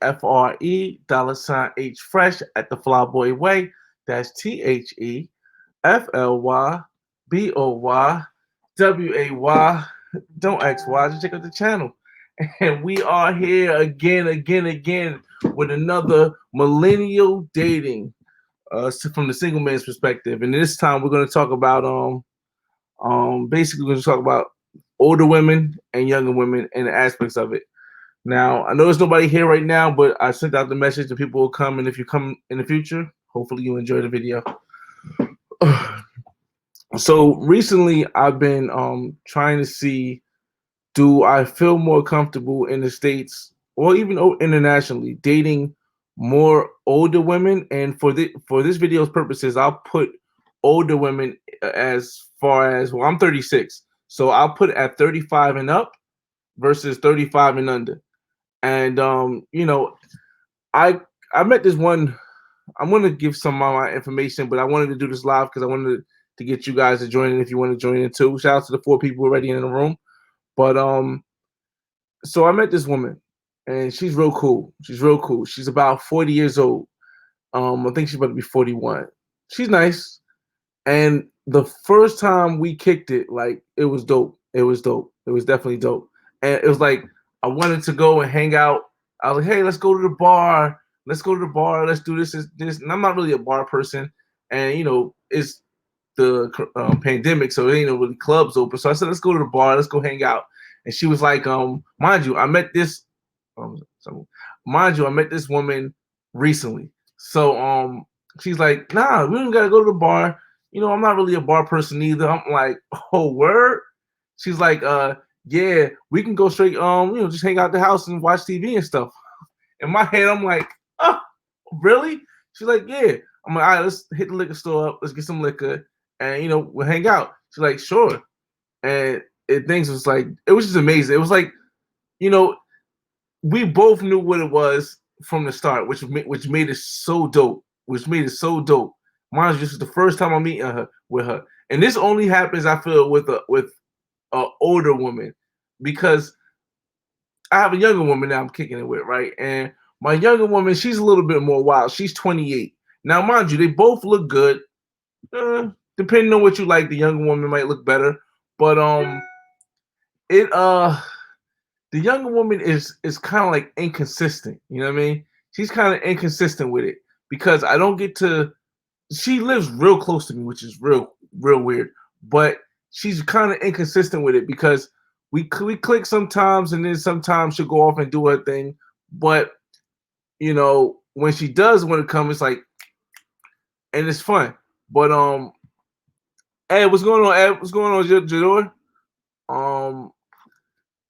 FRE $H at the Flyboy Way. That's TheFlyBoy. Don't XY, just check out the channel. And we are here again with another millennial dating from the single man's perspective. And this time we're going to talk about basically we're going to talk about older women and younger women and the aspects of it. Now, I know there's nobody here right now, but I sent out the message that people will come, and if you come in the future, hopefully you enjoy the video. So recently, I've been trying to see, do I feel more comfortable in the States or even internationally dating more older women? And for this video's purposes, I'll put older women as far as, well, I'm 36, so I'll put it at 35 and up versus 35 and under. And I met this one. I'm gonna give some of my information, but I wanted to do this live because I wanted to get you guys to join in if you want to join in too. Shout out to the 4 people already in the room. But so I met this woman, and she's real cool. She's real cool. She's about 40 years old. I think she's about to be 41. She's nice. And the first time we kicked it, like, it was dope. It was dope. It was definitely dope. And it was like I wanted to go and hang out. I was like, hey, let's go to the bar. Let's go to the bar. Let's do this. And I'm not really a bar person. And, it's the pandemic, so there ain't no really clubs open. So I said, let's go to the bar. Let's go hang out. And she was like, mind you, I met this woman recently. So she's like, nah, we don't gotta go to the bar. I'm not really a bar person either. I'm like, oh, word? She's like, yeah, we can go straight, just hang out at the house and watch TV and stuff. In my head, I'm like, oh, really? She's like, yeah. I'm like, all right, let's hit the liquor store up. Let's get some liquor and, we'll hang out. She's like, sure. And things was like, it was just amazing. It was like, we both knew what it was from the start, which made it so dope. Mind you, this is the first time I'm meeting with her. And this only happens, I feel, with a older woman, because I have a younger woman that I'm kicking it with, right? And my younger woman, she's a little bit more wild. She's 28. Now, mind you, they both look good. Depending on what you like, the younger woman might look better. But the younger woman is kind of like inconsistent. You know what I mean? She's kind of inconsistent with it because I don't get to. She lives real close to me, which is real weird. But she's kind of inconsistent with it because we click sometimes, and then sometimes she'll go off and do her thing. But when she does, when it comes, it's like, and it's fun. But Ed, what's going on? Ed, what's going on, Jador?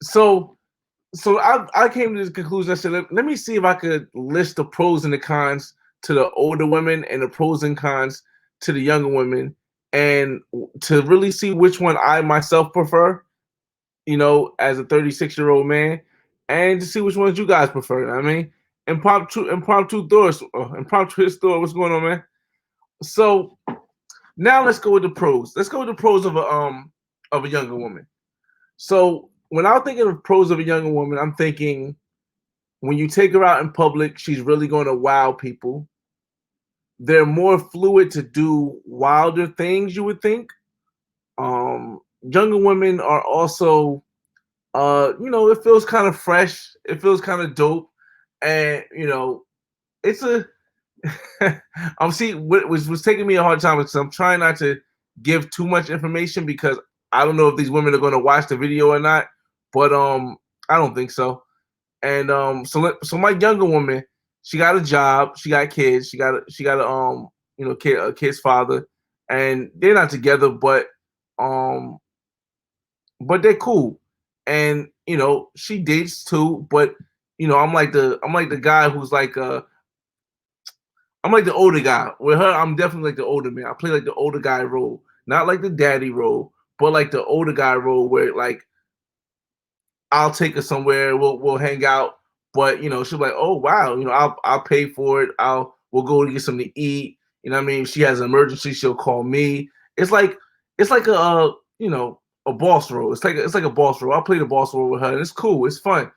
So I came to this conclusion. I said, let me see if I could list the pros and the cons to the older women and the pros and cons to the younger women, and to really see which one I myself prefer, as a 36-year-old man, and to see which ones you guys prefer. You know what I mean, impromptu thoughts, what's going on, man? So now let's go with the pros. Let's go with the pros of a younger woman. So when I'm thinking of pros of a younger woman, I'm thinking when you take her out in public, she's really going to wow people. They're more fluid to do wilder things, you would think. Younger women are also, it feels kind of fresh. It feels kind of dope. And, it's a, I'm seeing what was taking me a hard time because I'm trying not to give too much information because I don't know if these women are going to watch the video or not, but I don't think so. And so my younger woman, she got a job, she got kids, she got a kid's father, and they're not together, but they're cool, and she dates too, but I'm like the guy who's like I'm like the older guy. With her, I'm definitely like the older man. I play like the older guy role, not like the daddy role, but like the older guy role where like I'll take her somewhere, we'll hang out, but she'll be like, oh wow, I'll pay for it. We'll go to get something to eat. You know what I mean? If she has an emergency, she'll call me. It's like a boss role. It's like a boss role. I'll play the boss role with her, and it's cool. It's fun.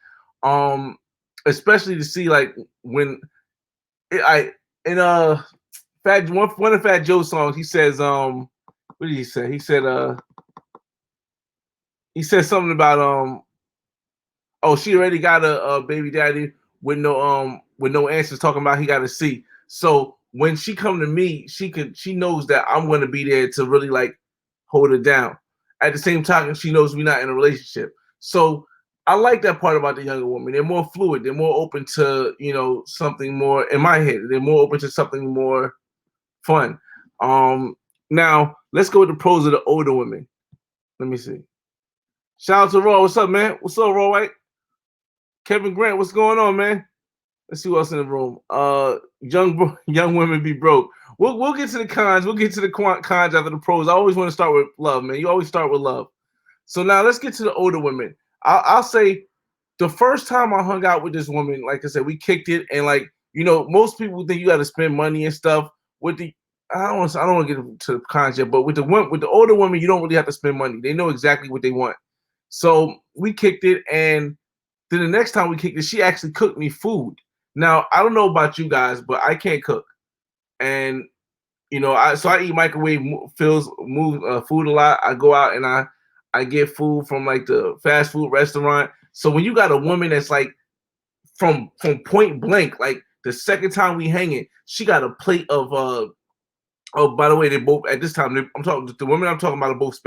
especially to see like when I in Fat one of Fat Joe's songs, he says what did he say? He said something about oh, she already got a baby daddy with no answers, talking about he got a C. So when she come to me, she knows that I'm gonna be there to really like hold it down. At the same time, she knows we're not in a relationship. So I like that part about the younger woman. They're more fluid. They're more open to, you know, something more in my head. They're more open to something more fun. Um Now let's go with the pros of the older women. Let me see. Shout out to Raw. What's up, man? What's up, Raw White? Kevin Grant, what's going on, man? Let's see who else in the room. Young women be broke. We'll get to the cons. We'll get to the cons after the pros. I always want to start with love, man. You always start with love. So now let's get to the older women. I'll say the first time I hung out with this woman, like I said, we kicked it, and like you know, most people think you got to spend money and stuff. With the I don't want to get to the cons yet, but with the older women, you don't really have to spend money. They know exactly what they want. So we kicked it, and then the next time we kicked it, she actually cooked me food. Now I don't know about you guys, but I can't cook, and you know, I eat microwave food a lot. I go out and I get food from like the fast food restaurant. So when you got a woman that's like from point blank, like the second time we hang it, she got a plate of oh, by the way, they both at this time. I'm talking the women I'm talking about are both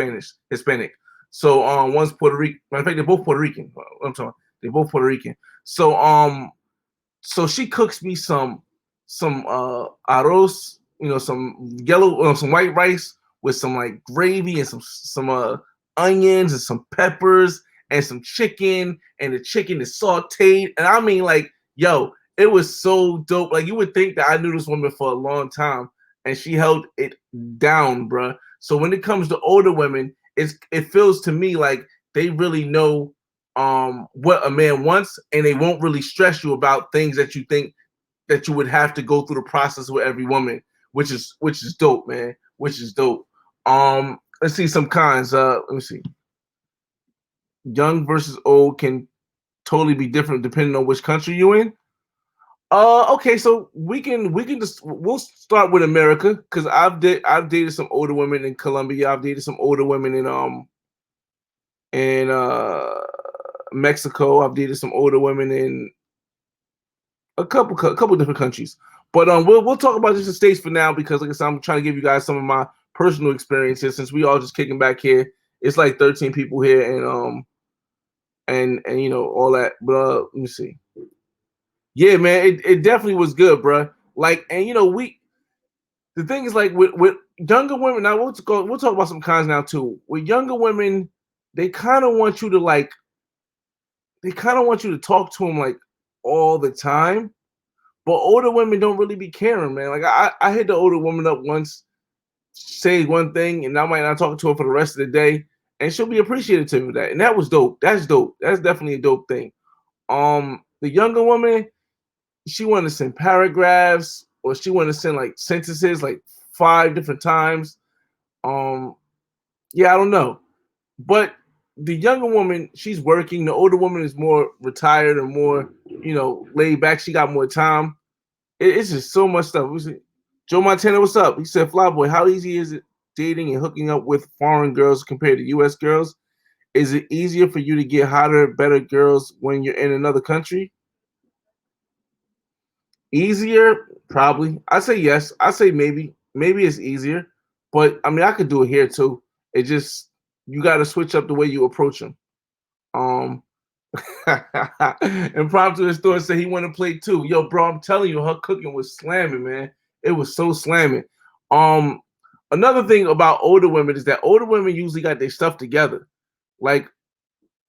Hispanic. So one's Puerto Rican. Matter of fact, they're both Puerto Rican. I'm talking. They're both Puerto Rican. So so she cooks me some arroz, you know, some yellow, some white rice with some like gravy and some onions and some peppers and some chicken, and the chicken is sauteed, and I mean like, yo, it was so dope. Like you would think that I knew this woman for a long time, and she held it down, bruh. So when it comes to older women, it feels to me like they really know what a man wants, and they won't really stress you about things that you think that you would have to go through the process with every woman, which is dope, man. Which is dope. Let's see some cons. Let me see. Young versus old can totally be different depending on which country you're in. Okay, so we can just we'll start with America because I've dated some older women in Colombia. I've dated some older women in Mexico. I've dated some older women in a couple different countries. But we'll talk about just the states for now because like I said, I'm trying to give you guys some of my personal experiences since we all just kicking back here. It's like 13 people here and you know all that. But let me see. Yeah, man, it definitely was good, bro. Like, and you know, the thing is like with younger women. Now we'll talk about some cons now too. With younger women, they kind of want you to like they kind of want you to talk to them like all the time. But older women don't really be caring, man. Like I hit the older woman up once, say one thing, and I might not talk to her for the rest of the day, and she'll be appreciative of that. And that was dope. That's dope. That's definitely a dope thing. The younger woman, she wanted to send paragraphs, or she wanted to send like sentences, like 5 different times. Um, yeah, I don't know, but the younger woman, she's working. The older woman is more retired and more, you know, laid back. She got more time. It's just so much stuff. Joe Montana, what's up? He said, Flyboy, how easy is it dating and hooking up with foreign girls compared to U.S. girls? Is it easier for you to get hotter, better girls when you're in another country? Easier, probably. I say yes. I say maybe. Maybe it's easier, but I mean, I could do it here too. It just you got to switch up the way you approach them. Um, and Prompt to the store said he want to play too. Yo, bro, I'm telling you, her cooking was slamming, man. It was so slamming. Um, Another thing about older women is that older women usually got their stuff together. Like,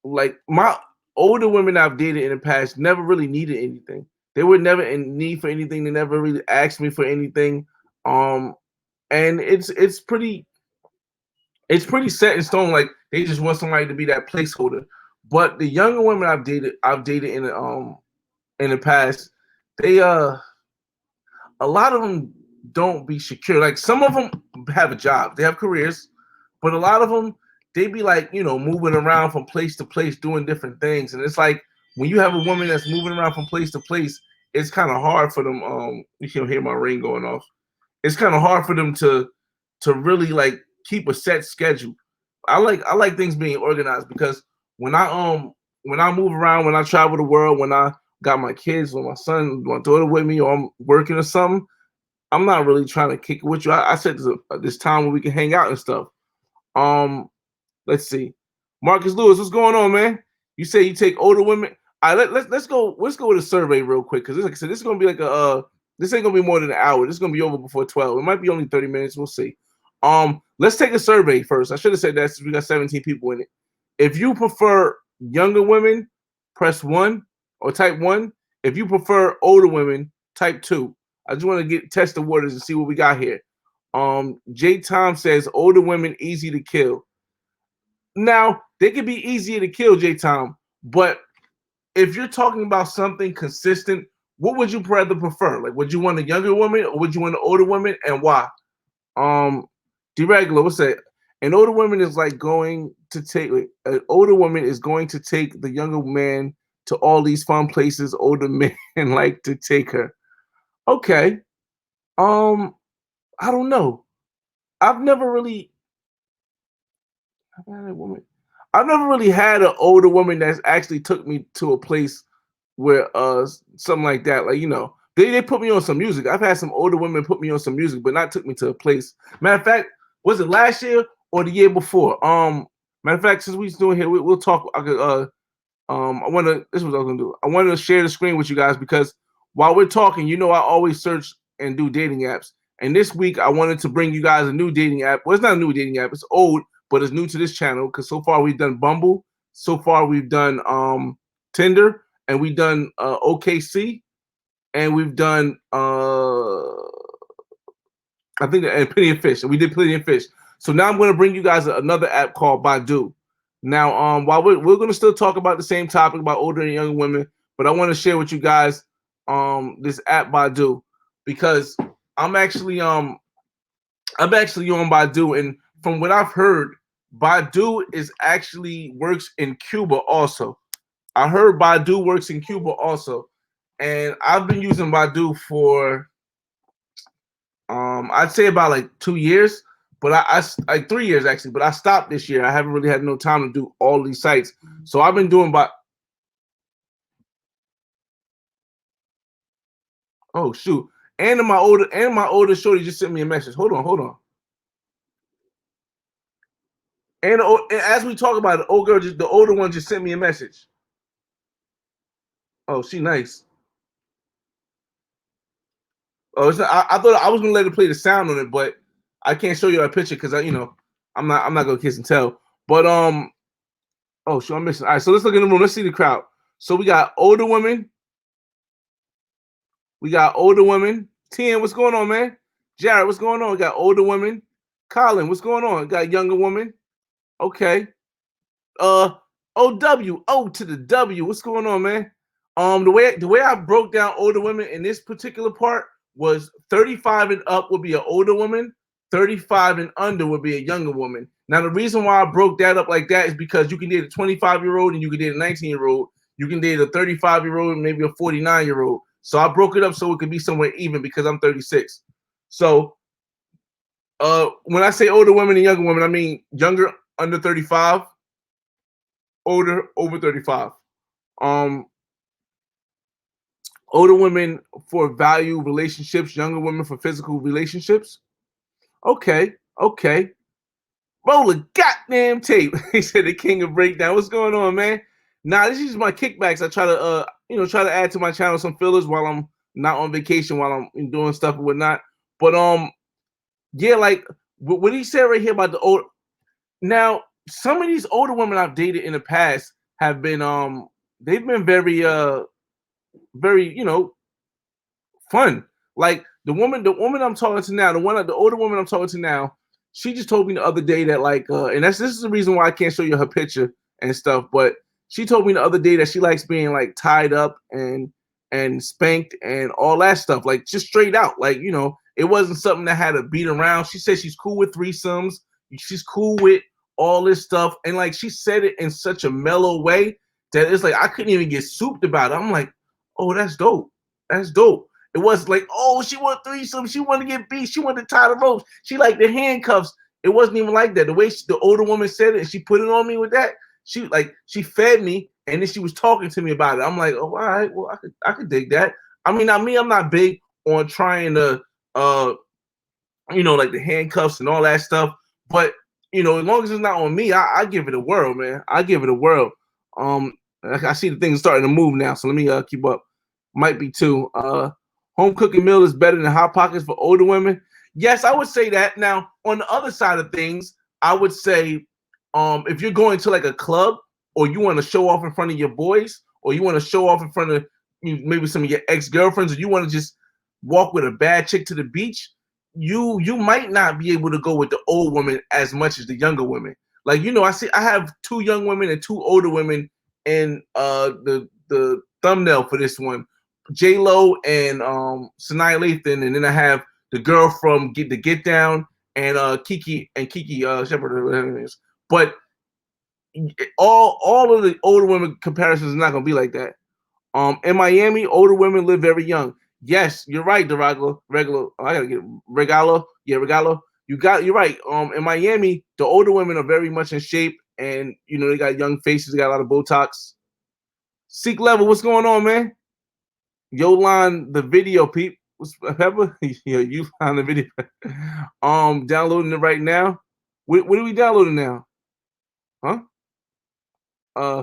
like my older women I've dated in the past never really needed anything. They were never in need for anything. They never really asked me for anything. Um, and it's pretty set in stone. Like they just want somebody to be that placeholder. But the younger women I've dated in the past, they a lot of them don't be secure. Like some of them have a job, they have careers, but a lot of them they be like, you know, moving around from place to place doing different things, and it's like when you have a woman that's moving around from place to place, it's kind of hard for them. You can hear my ring going off. It's kind of hard for them to really like keep a set schedule. I like things being organized because when I move around, when I travel the world, when I got my kids, when my son, my daughter with me, or I'm working or something, I'm not really trying to kick it with you. I said this time where we can hang out and stuff. Um, let's see. Marcus Lewis, what's going on, man? You say you take older women. All right, let's go with a survey real quick because like I said, this is gonna be like this ain't gonna be more than an hour. This is gonna be over before 12. It might be only 30 minutes. We'll see. Let's take a survey first. I should have said that since we got 17 people in it. If you prefer younger women, press 1 or type 1. If you prefer older women, type 2. I just want to test the waters and see what we got here. J Tom says older women easy to kill. Now, they could be easier to kill, J Tom, but if you're talking about something consistent, what would you rather prefer? Like, would you want a younger woman or would you want an older woman, and why? Deregular, what's that? An older woman is like going to take. An older woman is going to take the younger man to all these fun places older men like to take her. Okay. I don't know. I've never really I've had a woman. I've never really had an older woman that's actually took me to a place where something like that. Like, they put me on some music. I've had some older women put me on some music, but not took me to a place. Matter of fact, was it last year or the year before? Matter of fact, since we're doing here, we'll talk. I could this is what I was gonna do. I wanted to share the screen with you guys because while we're talking, I always search and do dating apps. And this week I wanted to bring you guys a new dating app. Well, it's not a new dating app, it's old, but it's new to this channel because so far we've done Bumble, so far we've done Tinder, and we've done OKC, and we've done I think and Plenty of Fish. And we did Plenty of Fish. So now I'm going to bring you guys another app called Badoo. Now, while we're going to still talk about the same topic about older and younger women, but I want to share with you guys this app Badoo because I'm actually on Badoo, and from what I've heard, Badoo is actually works in Cuba also. I heard Badoo works in Cuba also, and I've been using Badoo for I'd say about like 2 years, but I like 3 years actually, but I stopped this year. I haven't really had no time to do all these sites, so I've been doing oh shoot, and my older shorty just sent me a message. Hold on. And as we talk about it, the older one just sent me a message. Oh, she nice. Oh, I thought I was gonna let her play the sound on it, but I can't show you a picture because I'm not gonna kiss and tell. But oh, sure, I'm missing. All right, so let's look in the room. Let's see the crowd. So we got older women. We got older women. Tien, what's going on, man? Jared, what's going on? We got older women. Colin, what's going on? We got younger woman. Okay. OW, O to the W. What's going on, man? The way I broke down older women in this particular part was 35 and up would be an older woman, 35 and under would be a younger woman. Now, the reason why I broke that up like that is because you can date a 25-year-old and you can date a 19-year-old. You can date a 35-year-old and maybe a 49-year-old. So I broke it up so it could be somewhere even because I'm 36. So when I say older women and younger women, I mean younger under 35, older over 35. Older women for value relationships, younger women for physical relationships. Okay. Roll a goddamn tape. He said the king of breakdown. What's going on, man? Nah, this is my kickbacks. I try to add to my channel some fillers while I'm not on vacation, while I'm doing stuff and whatnot. But yeah, like what he said right here about the old. Now, some of these older women I've dated in the past have been they've been very very fun. Like the woman I'm talking to now, the older woman I'm talking to now, she just told me the other day that like and this is the reason why I can't show you her picture and stuff, but she told me the other day that she likes being like tied up and spanked and all that stuff, like just straight out, like it wasn't something that had to beat around. She said she's cool with threesomes, she's cool with all this stuff, and like she said it in such a mellow way that it's like I couldn't even get souped about it. I'm like, oh, that's dope. That's dope. It wasn't like, oh, she want threesome, she want to get beat, she want to tie the ropes, she like the handcuffs. It wasn't even like that. The way the older woman said it, and she put it on me with that. She fed me, and then she was talking to me about it. I'm like, oh, all right, well, I could dig that. I mean, not me. I'm not big on trying to, like the handcuffs and all that stuff. But as long as it's not on me, I give it a whirl, man. I give it a whirl. I see the things starting to move now, so let me keep up. Might be two. Home cooking meal is better than hot pockets for older women. Yes, I would say that. Now, on the other side of things, I would say, if you're going to like a club, or you want to show off in front of your boys, or you want to show off in front of maybe some of your ex-girlfriends, or you want to just walk with a bad chick to the beach, you might not be able to go with the old woman as much as the younger women. Like, I have 2 young women and 2 older women in the thumbnail for this one. J Lo and Sanaa Lathan, and then I have the girl from Get Down, and Kiki Shepard, whatever it is. But all of the older women comparisons is not gonna be like that. In Miami, older women live very young. Yes, you're right, Durago. Regular. I gotta get Regalo. Yeah, Regalo. You're right. In Miami, the older women are very much in shape, and they got young faces. They got a lot of Botox. Seek Level, what's going on, man? Yolan, the video peep. What's Pepper? Yeah, you found the video. Downloading it right now. What are we downloading now? Huh?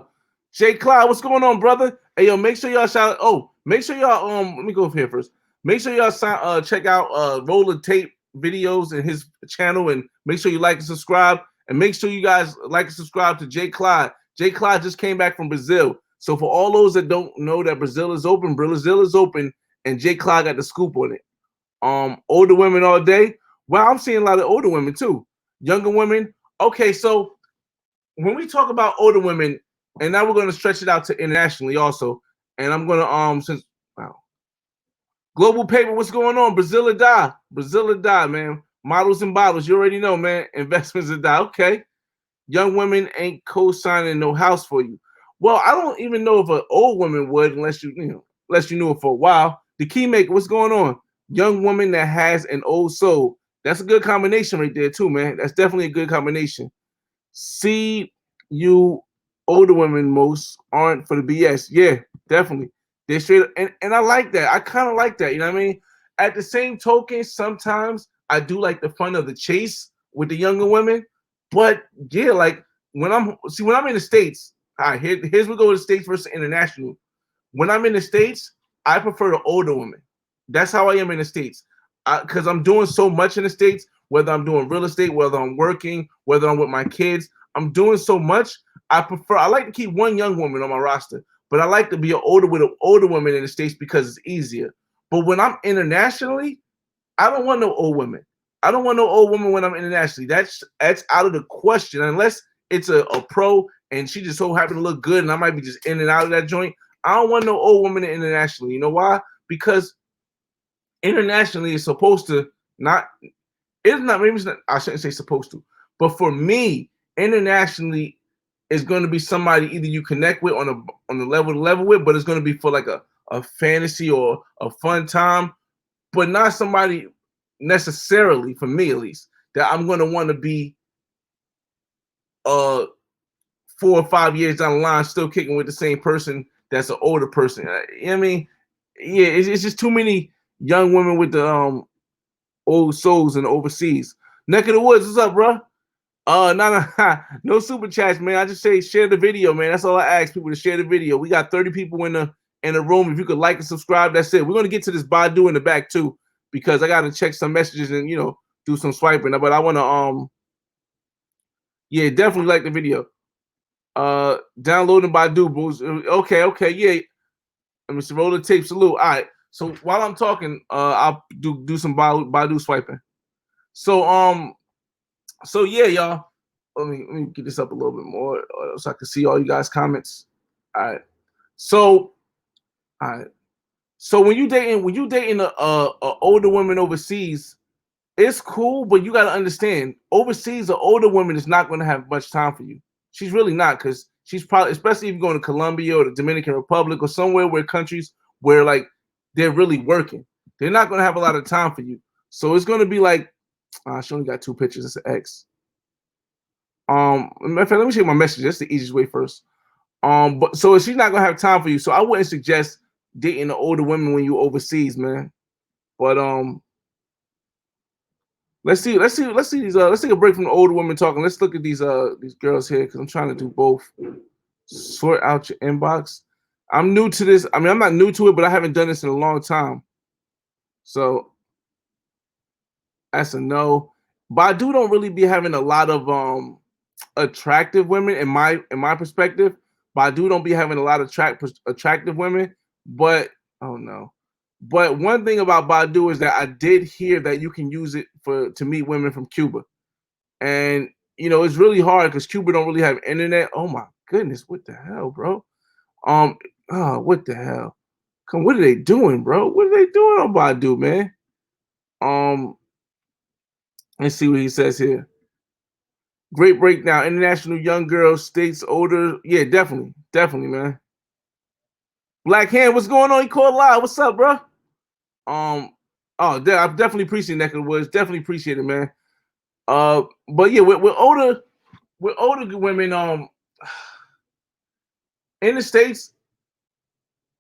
Jay Clyde, what's going on, brother? Hey, yo, make sure y'all shout. Oh, make sure y'all let me go over here first. Make sure y'all check out Roller Tape videos in his channel, and make sure you like and subscribe, and make sure you guys like and subscribe to Jay Clyde. Jay Clyde just came back from Brazil. So for all those that don't know that Brazil is open, and Jay Clyde got the scoop on it. Older women all day. Well, I'm seeing a lot of older women too. Younger women. Okay, so when we talk about older women, and now we're going to stretch it out to internationally also, and I'm going to Global Paper, what's going on? Brazil or die, man. Models and bottles, you already know, man. Investments or die. Okay. Young women ain't co-signing no house for you. Well, I don't even know if an old woman would, unless you knew it for a while. The Keymaker, what's going on? Young woman that has an old soul. That's a good combination right there too, man. That's definitely a good combination. See, you older women most aren't for the BS. Yeah, definitely. They straight, and I like that. I kind of like that. You know what I mean? At the same token, sometimes I do like the fun of the chase with the younger women. But yeah, like when I'm in the States, all right, here's we go to the States versus international. When I'm in the States, I prefer the older woman. That's how I am in the States. Because I'm doing so much in the States, whether I'm doing real estate, whether I'm working, whether I'm with my kids, I'm doing so much. I like to keep one young woman on my roster, but I like to be with an older woman in the States because it's easier. But when I'm internationally, I don't want no old women. I don't want no old woman when I'm internationally. That's out of the question, unless it's a pro and she just so happen to look good and I might be just in and out of that joint. I don't want no old woman internationally. You know why? Because internationally it's supposed to not. It's not. Maybe it's not. I shouldn't say supposed to. But for me, internationally is going to be somebody either you connect with on the level with, but it's going to be for like a fantasy or a fun time, but not somebody necessarily, for me at least, that I'm going to want to be 4 or 5 years down the line still kicking with the same person that's an older person. You know what I mean? Yeah, it's just too many young women with the old souls in the overseas. Neck of the woods, what's up, bro? No super chats, man. I just say share the video, man. That's all I ask people, to share the video. We got 30 people in the room. If you could like and subscribe, that's it. We're gonna get to this Badoo in the back too, because I gotta check some messages and do some swiping. But I wanna yeah, definitely like the video. Downloading Badoo, bros. Okay, yeah. Let me see. Roll the tape. Salute. All right. So while I'm talking, I'll do some Badoo swiping. So yeah, y'all. Let me get this up a little bit more so I can see all you guys' comments. All right. So when you dating a older woman overseas, it's cool, but you gotta understand, overseas, an older woman is not gonna have much time for you. She's really not, because she's probably, especially if you're going to Colombia or the Dominican Republic or somewhere where countries where like they're really working, they're not going to have a lot of time for you. So it's going to be like, she only got 2 pictures. It's an X. Matter of fact, let me check my message. That's the easiest way first. But so she's not gonna have time for you. So I wouldn't suggest dating the older women when you overseas, man. But let's take a break from the older women talking. Let's look at these girls here because I'm trying to do both. Sort out your inbox. I'm new to this. I mean, I'm not new to it, but I haven't done this in a long time. So that's a no. Badoo don't really be having a lot of attractive women in my perspective. Badoo don't be having a lot of attractive women, but oh no. But one thing about Badoo is that I did hear that you can use it to meet women from Cuba, and you know it's really hard because Cuba don't really have internet. Oh my goodness, what the hell, bro? What the hell? Come, what are they doing, bro? What are they doing on Badoo, man? Let's see what he says here. Great breakdown. International young girl, states older. Yeah, definitely, man. Black Hand, what's going on? He called live. What's up, bro? I definitely appreciate Neck of the Woods. Definitely appreciate it, man. But yeah, with older women, in the States,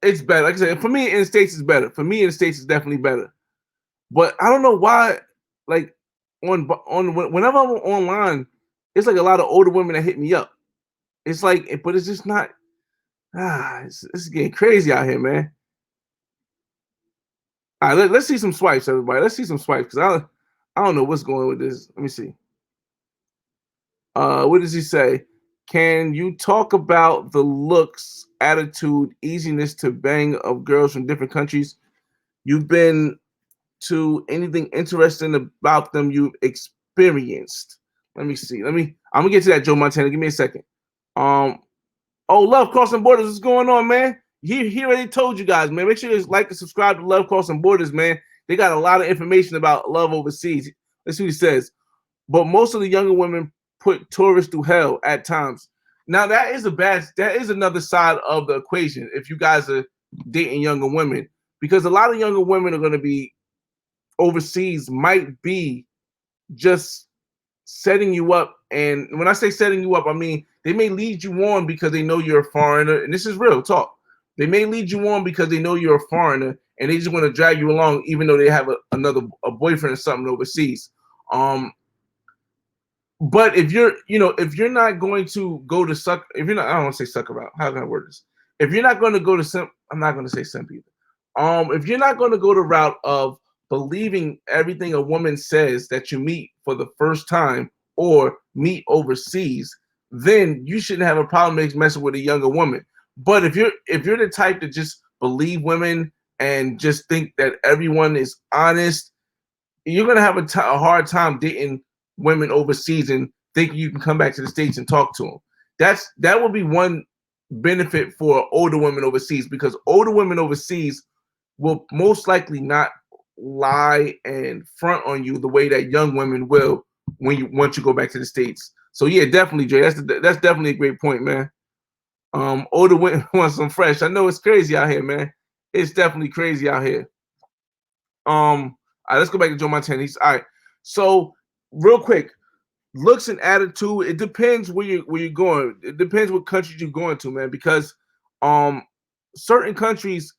it's better. Like I said, for me, in the States, it's better. For me, in the States, it's definitely better. But I don't know why, like, whenever I'm online, it's like a lot of older women that hit me up. It's like, but it's just not. It's getting crazy out here, man. All right, let's see some swipes, everybody. Let's see some swipes because I don't know what's going on with this. Let me see. What does he say? Can you talk about the looks, attitude, easiness to bang of girls from different countries? You've been to anything interesting about them you've experienced? Let me see. I'm gonna get to that, Joe Montana. Give me a second. Love Crossing Borders, what's going on, man? He already told you guys, man. Make sure you like and subscribe to Love Crossing Borders, man. They got a lot of information about love overseas. Let's see what he says. But most of the younger women put tourists through hell at times. Now that is another side of the equation if you guys are dating younger women, because a lot of younger women are going to be overseas, might be just setting you up. And when I say setting you up, I mean they may lead you on because they know you're a foreigner, and this is real talk. They may lead you on because they know you're a foreigner, and they just want to drag you along, even though they have a boyfriend or something overseas. But if you're not going to go to suck, if you're not, I don't want to say suck around. How can I word this? If you're not going to go to simp, I'm not going to say simp either. If you're not going to go the route of believing everything a woman says that you meet for the first time or meet overseas, then you shouldn't have a problem messing with a younger woman. But if you're the type to just believe women and just think that everyone is honest, you're gonna have a hard time dating women overseas and think you can come back to the States and talk to them. That would be one benefit for older women overseas, because older women overseas will most likely not lie and front on you the way that young women will once you go back to the States. So yeah, definitely, Jay. That's definitely a great point, man. Older women want some fresh. I know it's crazy out here, man. It's definitely crazy out here. All right, let's go back to Joe Montana. All right. So real quick, looks and attitude. It depends where you're going. It depends what countries you're going to, man. Because certain countries,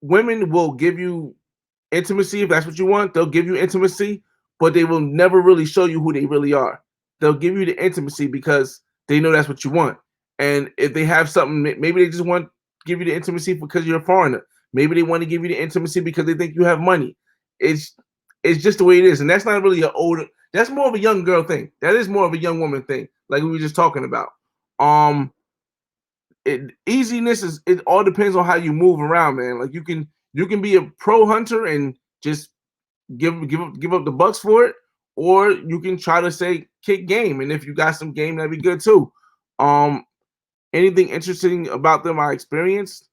women will give you intimacy if that's what you want. They'll give you intimacy, but they will never really show you who they really are. They'll give you the intimacy because they know that's what you want. And if they have something, maybe they just want to give you the intimacy because you're a foreigner. Maybe they want to give you the intimacy because they think you have money. It's just the way it is, and that's not really an older. That's more of a young girl thing. That is more of a young woman thing, like we were just talking about. Easiness is, it all depends on how you move around, man. Like you can be a pro hunter and just give up the bucks for it, or you can try to say kick game, and if you got some game, that'd be good too. Anything interesting about them I experienced?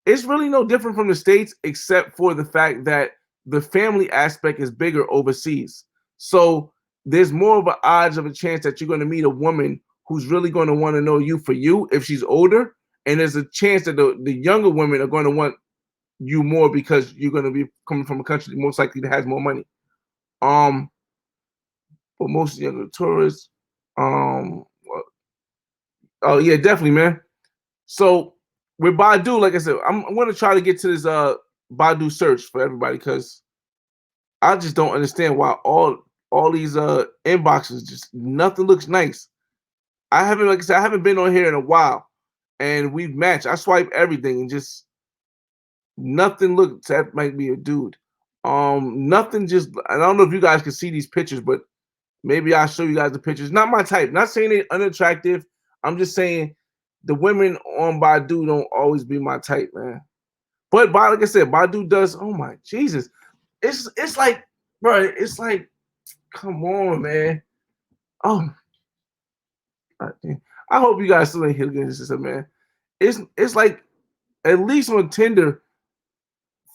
It's really no different from the States, except for the fact that the family aspect is bigger overseas. So there's more of an odds of a chance that you're going to meet a woman who's really going to want to know you for you if she's older, and there's a chance that the younger women are going to want you more because you're going to be coming from a country most likely that has more money. Um, but most younger tourists, oh yeah, definitely, man. So with Badoo, like I said, I'm going to try to get to this Badoo search for everybody because I just don't understand why all these inboxes just nothing looks nice. I haven't, like I said, I haven't been on here in a while, and we've matched. I swipe everything and just nothing looks. That might be a dude. Nothing. Just I don't know if you guys can see these pictures, but maybe I'll show you guys the pictures. Not my type. Not saying they're unattractive. I'm just saying the women on Badoo don't always be my type, man. But like I said, Badoo does. Oh my Jesus, it's like, bro, it's like, come on, man. Oh, I hope you guys still ain't here against this, man. It's like at least on Tinder,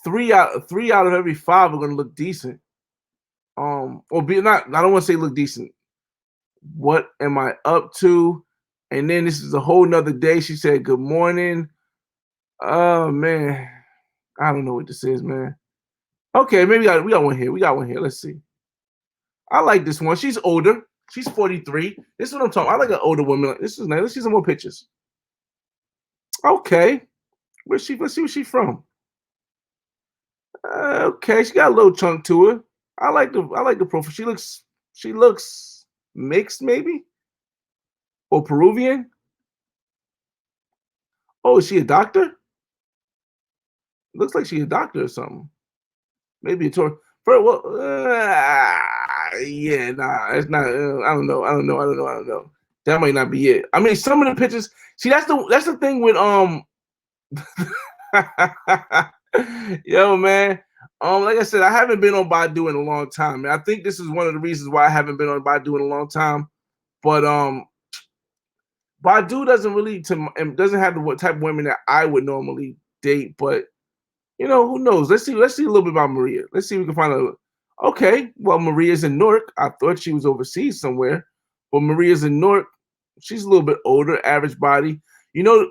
three out of every five are gonna look decent. Or be not. I don't want to say look decent. What am I up to? And then this is a whole nother day. She said, "Good morning." Oh man, I don't know what this is, man. Okay, maybe we got one here. We got one here. Let's see. I like this one. She's older. She's 43. This is what I'm talking. I like an older woman. This is nice. Let's see some more pictures. Okay, where's she? Let's see where she's from. Okay, she got a little chunk to her. I like the profile. She looks mixed, maybe, or Peruvian. Oh, is she a doctor? Looks like she's a doctor or something. Maybe a tour. For well, yeah, nah, it's not. I don't know. I don't know. I don't know. I don't know. That might not be it. I mean, some of the pictures. See, that's the thing with yo, man. Like I said, I haven't been on Badoo in a long time. And I think this is one of the reasons why I haven't been on Badoo in a long time. But Badoo doesn't really doesn't have the type of women that I would normally date. But who knows? Let's see a little bit about Maria. Let's see if we can find a. Okay, well, Maria's in Newark. I thought she was overseas somewhere, but Maria's in Newark. She's a little bit older, average body.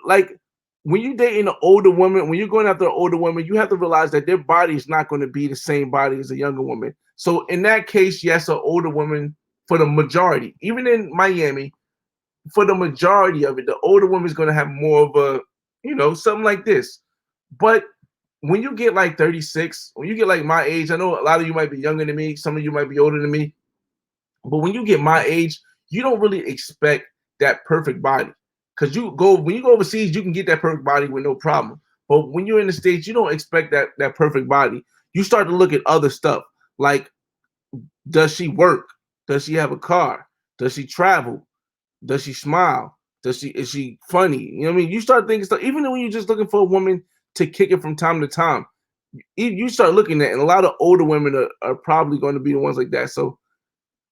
Like when you dating an older woman, when you're going after an older woman, you have to realize that their body is not going to be the same body as a younger woman. So in that case, yes, an older woman for the majority. Even in Miami, for the majority of it, the older woman is going to have more of a, something like this. But when you get like 36, when you get like my age, I know a lot of you might be younger than me, some of you might be older than me, but when you get my age, you don't really expect that perfect body. Because when you go overseas, you can get that perfect body with no problem. But when you're in the States, you don't expect that perfect body. You start to look at other stuff like, does she work? Does she have a car? Does she travel? Does she smile? Is she funny? You know what I mean? You start thinking stuff, even when you're just looking for a woman to kick it from time to time. You start looking at, and a lot of older women are probably going to be the ones like that. So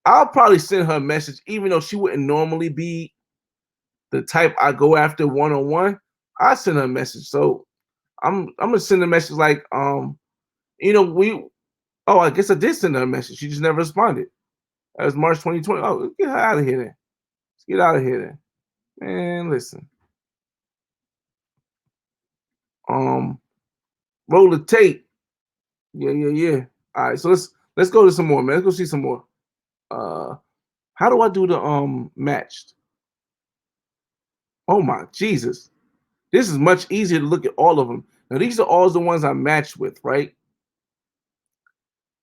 I'll probably send her a message, even though she wouldn't normally be the type I go after one on one. I send her a message. So I'm gonna send a message like, we. Oh, I guess I did send her a message. She just never responded. That was March 2020. Oh, get her out of here then. Let's get out of here then. Man, listen. Roll the tape. Yeah, yeah, yeah. All right, so let's go to some more, man. Let's go see some more. How do I do the matched? Oh my Jesus. This is much easier to look at all of them. Now these are all the ones I matched with, right?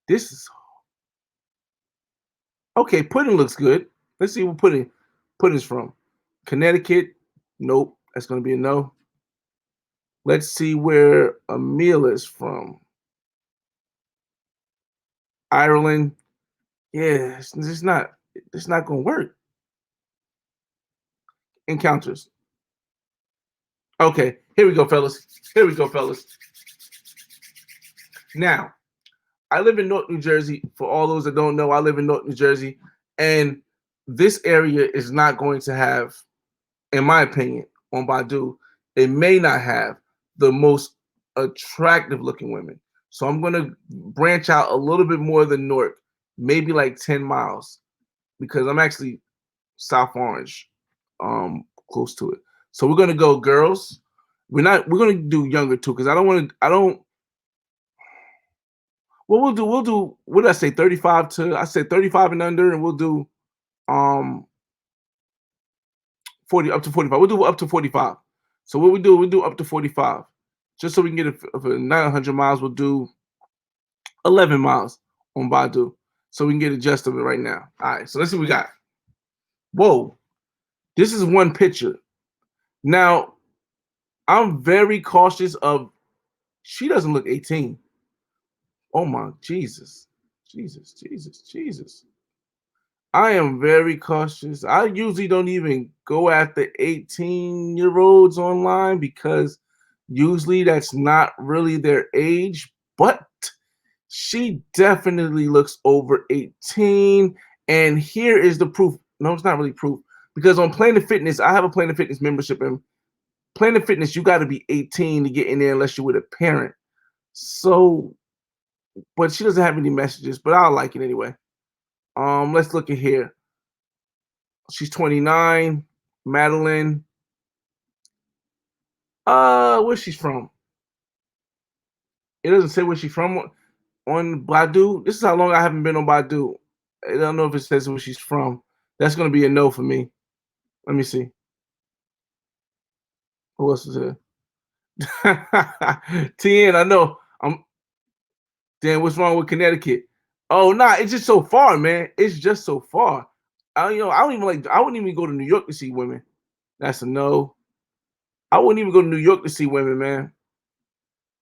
This is okay. Pudding looks good. Let's see what pudding's from. Connecticut. Nope. That's gonna be a no. Let's see where Emil is from. Ireland. Yeah, it's not gonna work. Encounters. Okay, here we go, fellas. Here we go, fellas. Now, I live in North New Jersey. For all those that don't know, I live in North New Jersey, and this area is not going to have, in my opinion, on Badoo, it may not have the most attractive looking women. So I'm gonna branch out a little bit more than Newark, maybe like 10 miles, because I'm actually South Orange. close to it. So we're gonna go girls. We're gonna do younger too, because I don't well we'll do what did I say, 35 to I said 35 and under, and we'll do um 40 up to 45. We'll do up to 45. So what we do up to 45. Just so we can get it for 900 miles, we'll do 11 miles on Badoo. So we can get a gist of it right now. All right, so let's see what we got. Whoa, this is one picture. Now, I'm very cautious of, she doesn't look 18. Oh my Jesus. Jesus, Jesus, Jesus. I am very cautious. I usually don't even go after 18-year-olds online because usually that's not really their age, but she definitely looks over 18. And here is the proof. No, it's not really proof. Because on Planet Fitness, I have a Planet Fitness membership, and Planet Fitness, you got to be 18 to get in there unless you're with a parent. So, but she doesn't have any messages, but I'll like it anyway. Let's look at here. She's 29, Madeline. Where she's from? It doesn't say where she's from on Badoo. This is how long I haven't been on Badoo. I don't know if it says where she's from. That's gonna be a no for me. Let me see. Who else is here? TN, I know. Damn, what's wrong with Connecticut? Oh nah, it's just so far, man. It's just so far. I don't even like. I wouldn't even go to New York to see women. That's a no. I wouldn't even go to New York to see women, man.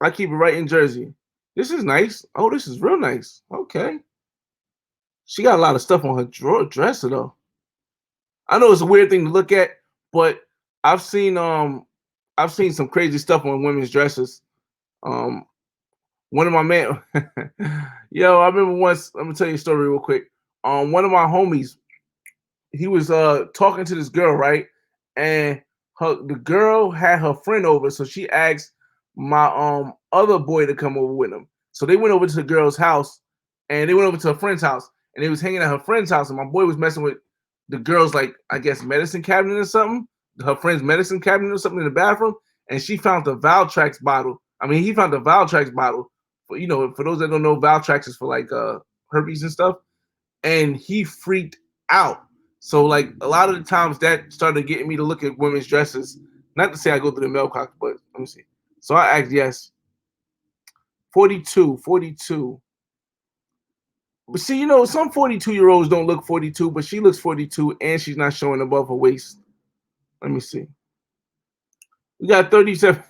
I keep it right in Jersey. This is nice. Oh, this is real nice. Okay. She got a lot of stuff on her dresser though. I know it's a weird thing to look at, but I've seen um I've seen some crazy stuff on women's dresses. Um one of my man yo, I remember once, let me tell you a story real quick. One of my homies, he was talking to this girl, right? And the girl had her friend over, so she asked my other boy to come over with him. So they went over to the girl's house, and they went over to her friend's house, and they was hanging at her friend's house, and my boy was messing with the girl's, like, I guess medicine cabinet or something, her friend's medicine cabinet or something in the bathroom, and she found the Valtrex bottle. I mean, he found the Valtrex bottle. For, for those that don't know, Valtrex is for like herpes and stuff, and he freaked out. So like a lot of the times that started getting me to look at women's dresses. Not to say I go through the mail cock, but let me see. So I asked yes. 42, 42. But see, some 42-year-olds don't look 42, but she looks 42 and she's not showing above her waist. Let me see. We got 37.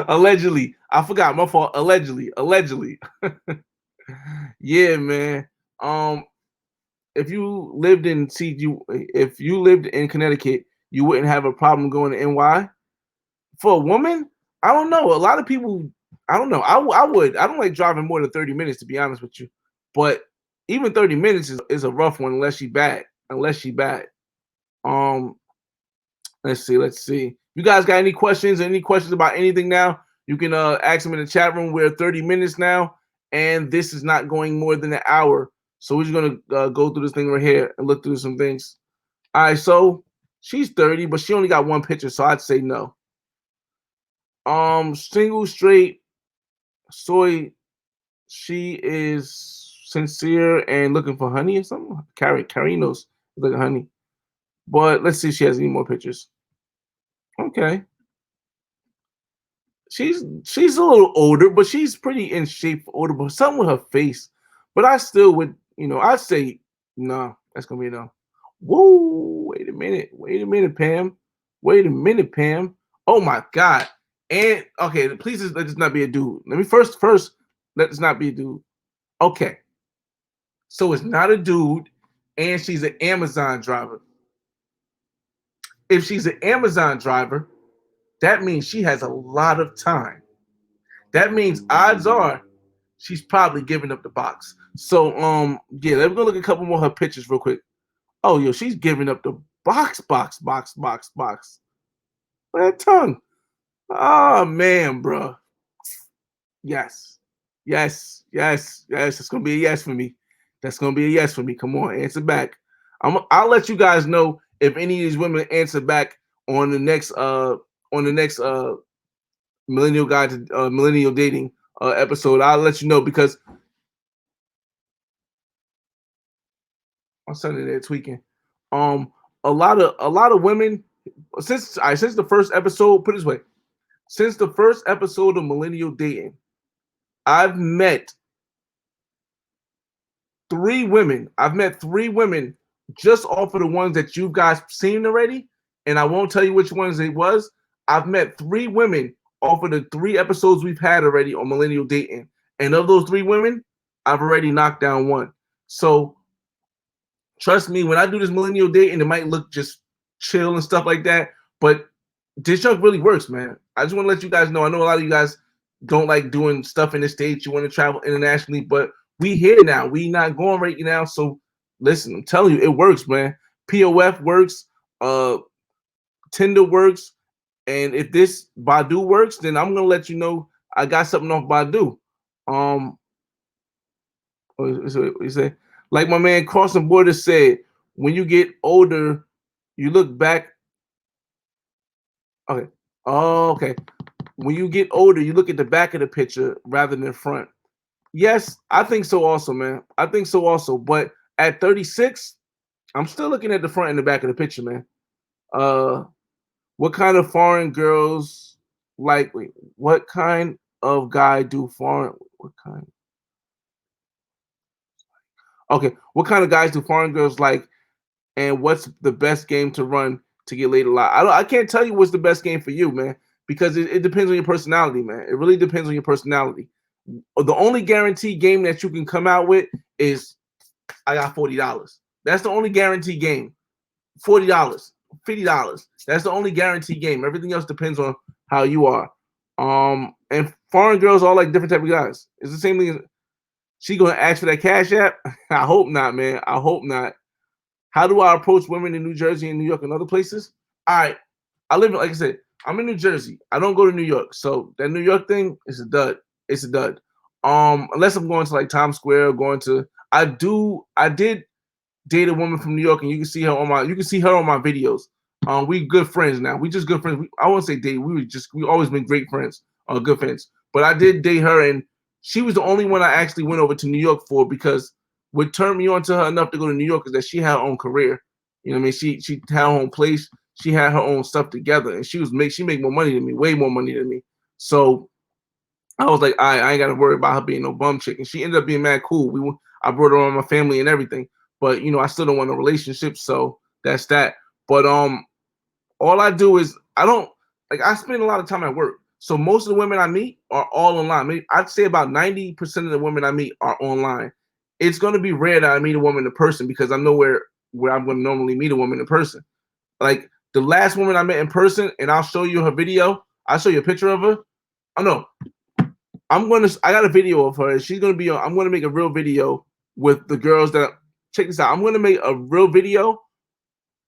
Allegedly. I forgot. My fault. Allegedly. Allegedly. Yeah, man. If you lived in if you lived in Connecticut, you wouldn't have a problem going to NY. For a woman, I don't know. A lot of people, I don't know. I would. I don't like driving more than 30 minutes, to be honest with you. But even 30 minutes is a rough one unless she bad. Unless she bad. Um, let's see. Let's see. You guys got any questions? Any questions about anything now? You can ask them in the chat room. We're 30 minutes now, and this is not going more than an hour. So we're just gonna go through this thing right here and look through some things. All right, so she's 30, but she only got one picture, so I'd say no. Single, straight, soy. She is sincere and looking for honey or something. Carinos look at honey. But let's see if she has any more pictures. Okay. She's a little older, but she's pretty in shape for older, but something with her face. But I still would, I'd say no, that's gonna be a no. Whoa, wait a minute, Pam. Wait a minute, Pam. Oh my god. And okay, please let this not be a dude. Let me first let this not be a dude. Okay. So it's not a dude, and she's an Amazon driver. If she's an Amazon driver, that means she has a lot of time. That means odds are she's probably giving up the box. So yeah, let me go look at a couple more of her pictures real quick. Oh, yo, she's giving up the box. That tongue. Oh man, bro. Yes. It's gonna be a yes for me. That's gonna be a yes for me. Come on, answer back. I'll let you guys know if any of these women answer back on the next millennial guide to millennial dating episode, I'll let you know because on Sunday they're tweaking. Um, a lot of women since the first episode. Put it this way, since the first episode of millennial dating, I've met three women. I've met three women just off of the ones that you guys seen already, and I won't tell you which ones it was. I've met three women off of the three episodes we've had already on millennial dating, and of those three women, I've already knocked down one. So trust me, when I do this millennial dating, it might look just chill and stuff like that, but this junk really works, man. I just want to let you guys know. I know a lot of you guys don't like doing stuff in the States. You want to travel internationally, but we here now. We not going right now. So listen, I'm telling you, it works, man. POF works, Tinder works, and if this Badoo works, then I'm gonna let you know I got something off Badoo. Um, what you say? Like my man Crossing Borders said, when you get older, you look back. Okay. Oh, okay. When you get older, you look at the back of the picture rather than the front. Yes, I think so also, man. I think so also. But at 36, I'm still looking at the front and the back of the picture, man. Uh what kind of foreign girls like wait, what kind of guy do foreign what kind okay, what kind of guys do foreign girls like and what's the best game to run to get laid a lot? I can't tell you what's the best game for you, man, because it depends on your personality, man. It really depends on your personality. The only guaranteed game that you can come out with is I got $40. That's the only guaranteed game. $40, $50. That's the only guaranteed game. Everything else depends on how you are. And foreign girls all like different type of guys. It's the same thing. She gonna ask for that cash app? I hope not, man. I hope not. How do I approach women in New Jersey and New York and other places? All right, I live in, like I said, I'm in New Jersey. I don't go to New York, so that New York thing is a dud. It's a dud. Unless I'm going to like Times Square, going to, I did date a woman from New York, and you can see her on my videos. We good friends now. We just good friends. I won't say date. We always been great friends, good friends. But I did date her, and she was the only one I actually went over to New York for because what turned me on to her enough to go to New York is that she had her own career. You know what I mean? She had her own place. She had her own stuff together, and she make more money than me, way more money than me. So I was like, I ain't got to worry about her being no bum chick. And she ended up being mad cool. I brought her on my family and everything. But I still don't want a relationship, so that's that. But all I do is I spend a lot of time at work. So most of the women I meet are all online. Maybe I'd say about 90% of the women I meet are online. It's gonna be rare that I meet a woman in person because I know where I'm gonna normally meet a woman in person. Like the last woman I met in person, and I'll show you her video. I'll show you a picture of her. Oh no, I got a video of her. She's gonna be on. I'm gonna make a real video with the girls that check this out. I'm gonna make a real video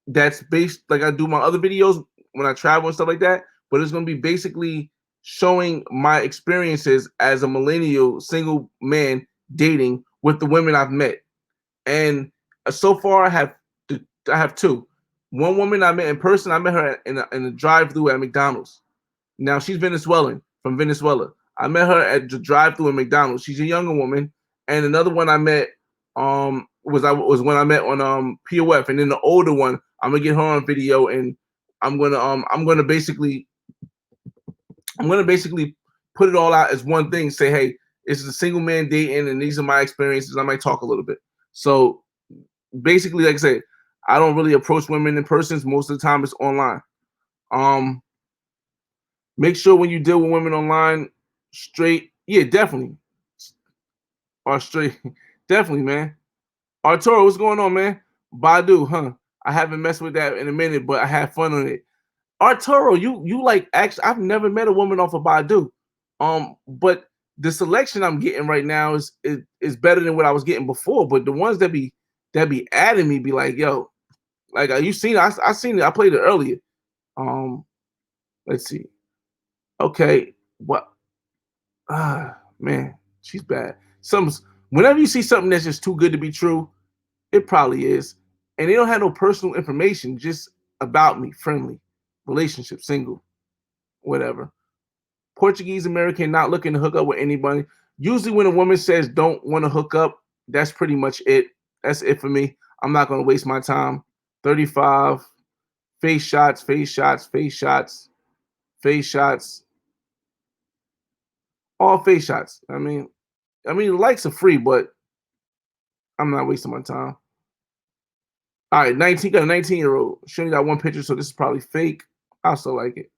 that's based like I do my other videos when I travel and stuff like that. But it's gonna be basically showing my experiences as a millennial single man dating with the women I've met. And so far I have two. One woman I met in person. I met her in a drive-through at McDonald's. Now she's Venezuelan from Venezuela. I met her at the drive-through at McDonald's. She's a younger woman. And another one I met was when I met on POF. And then the older one, I'm gonna get her on video and I'm gonna basically put it all out as one thing. Say, hey, this is a single man dating, and these are my experiences. I might talk a little bit. So basically, like I said, I don't really approach women in person. Most of the time, it's online. Um, Make sure when you deal with women online, straight, yeah, definitely, or straight, definitely, man. Arturo, what's going on, man? Badoo, huh? I haven't messed with that in a minute, but I had fun on it. Arturo, you like actually? I've never met a woman off of Badoo, but the selection I'm getting right now is better than what I was getting before. But the ones that be adding me be like, yo, like you seen? I seen it. I played it earlier. Let's see. Okay, what? Man, she's bad. Some Whenever you see something that's just too good to be true, it probably is. and they don't have no personal information, just about me, friendly, relationship, single, whatever. Portuguese American, not looking to hook up with anybody. Usually, when a woman says don't want to hook up, that's pretty much it. That's it for me. I'm not going to waste my time. 35, face shots, face shots, face shots, face shots, all face shots. The likes are free, but I'm not wasting my time. All right, 19, got a 19-year-old. She only got one picture, so this is probably fake. I still like it.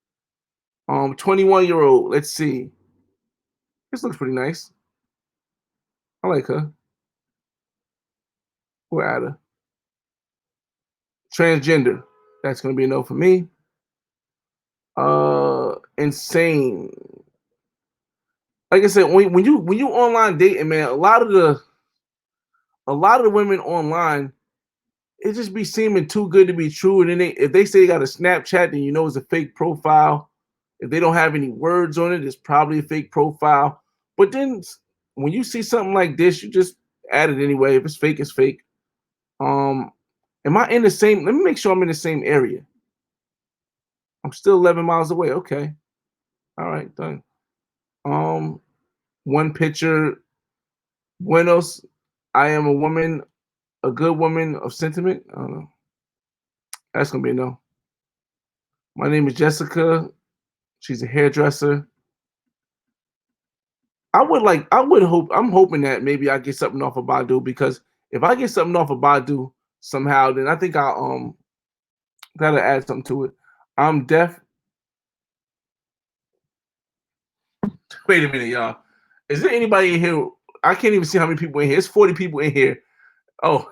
21-year-old. Let's see. This looks pretty nice. I like her. We're at her. Transgender. That's gonna be a no for me. Insane. Like I said, when you online dating, man, a lot of the women online, it just be seeming too good to be true. And then if they say they got a Snapchat, then you know it's a fake profile. If they don't have any words on it, it's probably a fake profile. But then when you see something like this, you just add it anyway. If it's fake, it's fake. Am I in the same? Let me make sure I'm in the same area. I'm still 11 miles away. Okay. All right, done. One picture. Buenos. I am a woman, a good woman of sentiment. I don't know. That's gonna be a no. My name is Jessica. She's a hairdresser. I'm hoping that maybe I get something off of Badoo, because if I get something off of Badoo somehow, then I think I'll gotta add something to it. I'm deaf. Wait a minute, y'all. Is there anybody in here? I can't even see how many people in here. It's 40 people in here. Oh.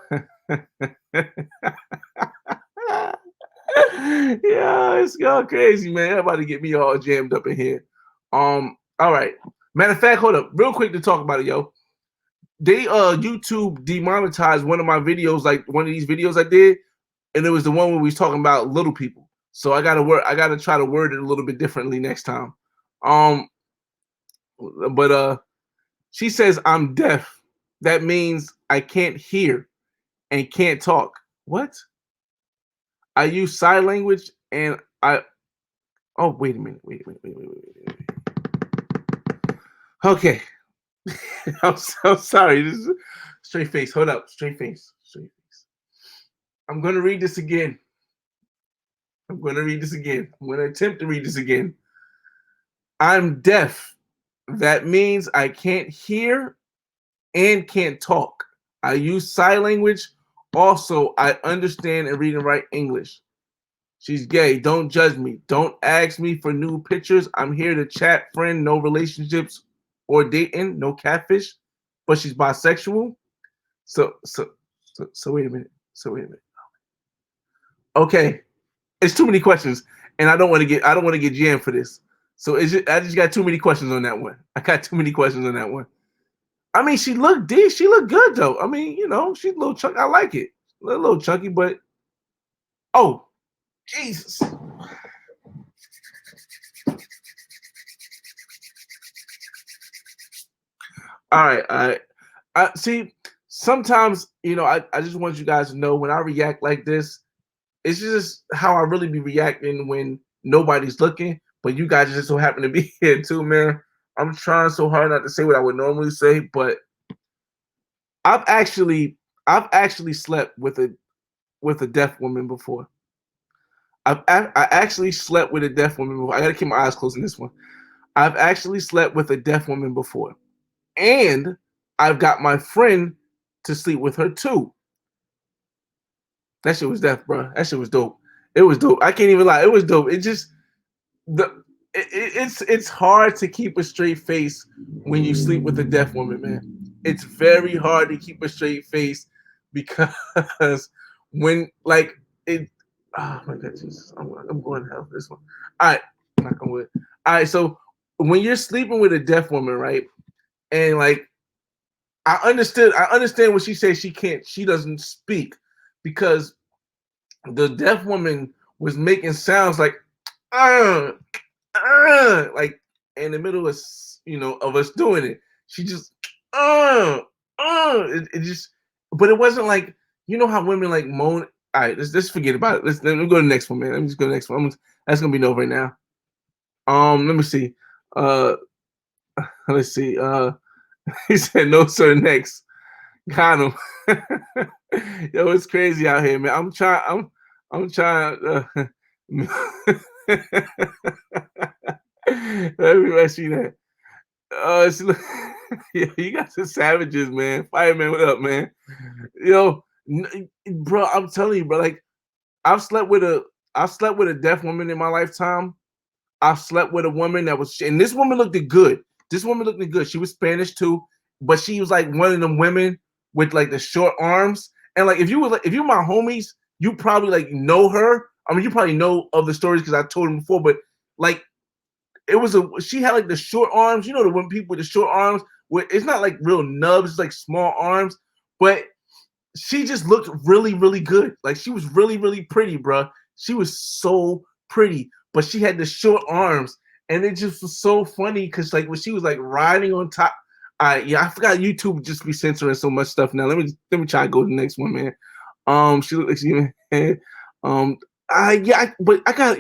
Yeah, it's all crazy, man. Everybody get me all jammed up in here. All right. Matter of fact, hold up, real quick to talk about it, yo. They YouTube demonetized one of my videos, like one of these videos I did, and it was the one where we was talking about little people. So I gotta try to word it a little bit differently next time. But she says I'm deaf. That means I can't hear and can't talk. What? I use sign language and I. Oh, wait a minute. Wait. Okay. I'm so sorry. This is straight face. Hold up. Straight face. I'm going to read this again. I'm going to attempt to read this again. I'm deaf. That means I can't hear and can't talk. I use sign language. Also, I understand and read and write English. She's gay. Don't judge me. Don't ask me for new pictures. I'm here to chat, friend, no relationships or dating, no catfish. But she's bisexual. So wait a minute. Okay, it's too many questions, and I don't want to get jammed for this. So I just got too many questions on that one. I got too many questions on that one. I mean, she looked good though. I mean, she's a little chunky. I like it. A little chunky, but oh, Jesus. All right. I see. Sometimes, I just want you guys to know, when I react like this, it's just how I really be reacting when nobody's looking, but you guys just so happen to be here too, man. I'm trying so hard not to say what I would normally say, but I've actually slept with a deaf woman before. I actually slept with a deaf woman before. I gotta keep my eyes closed in this one. I've actually slept with a deaf woman before, and I've got my friend to sleep with her too. That shit was deaf, bro. That shit was dope. It was dope. I can't even lie. It was dope. It just it's hard to keep a straight face when you sleep with a deaf woman, man. It's very hard to keep a straight face because when like it. Oh my God, Jesus! I'm going to hell for this one. All right, knock on wood. All right, so when you're sleeping with a deaf woman, right, and like I understand what she says. She doesn't speak because the deaf woman was making sounds like like in the middle of of us doing it. She just it just, but it wasn't like, how women like moan. All right, let's forget about it. Let me go to the next one, man. Let me just go to the next one. That's gonna be no right now. Let me see. Uh, let's see. He said no, sir. Next, got him. Yo, it's crazy out here, man. I'm trying. Let me see that. It's, yeah, you got some savages, man. Fireman, what up, man? Yo, bro, I'm telling you, bro. Like, I've slept with a, I've slept with a deaf woman in my lifetime. I slept with a woman that was, and this woman looked good. This woman looked good. She was Spanish too, but she was like one of them women with like the short arms. And like, if you were like, if you my homies, you probably like know her. I mean, you probably know of the stories because I told them before. But like, it was a, she had like the short arms. You know, the one people with the short arms, where it's not like real nubs, it's like small arms. But she just looked really, really good. Like she was really, really pretty, bro. She was so pretty, but she had the short arms, and it just was so funny because like when she was like riding on top. Yeah, I forgot YouTube just be censoring so much stuff now. Let me try to go to the next one, man. She looked like she but I got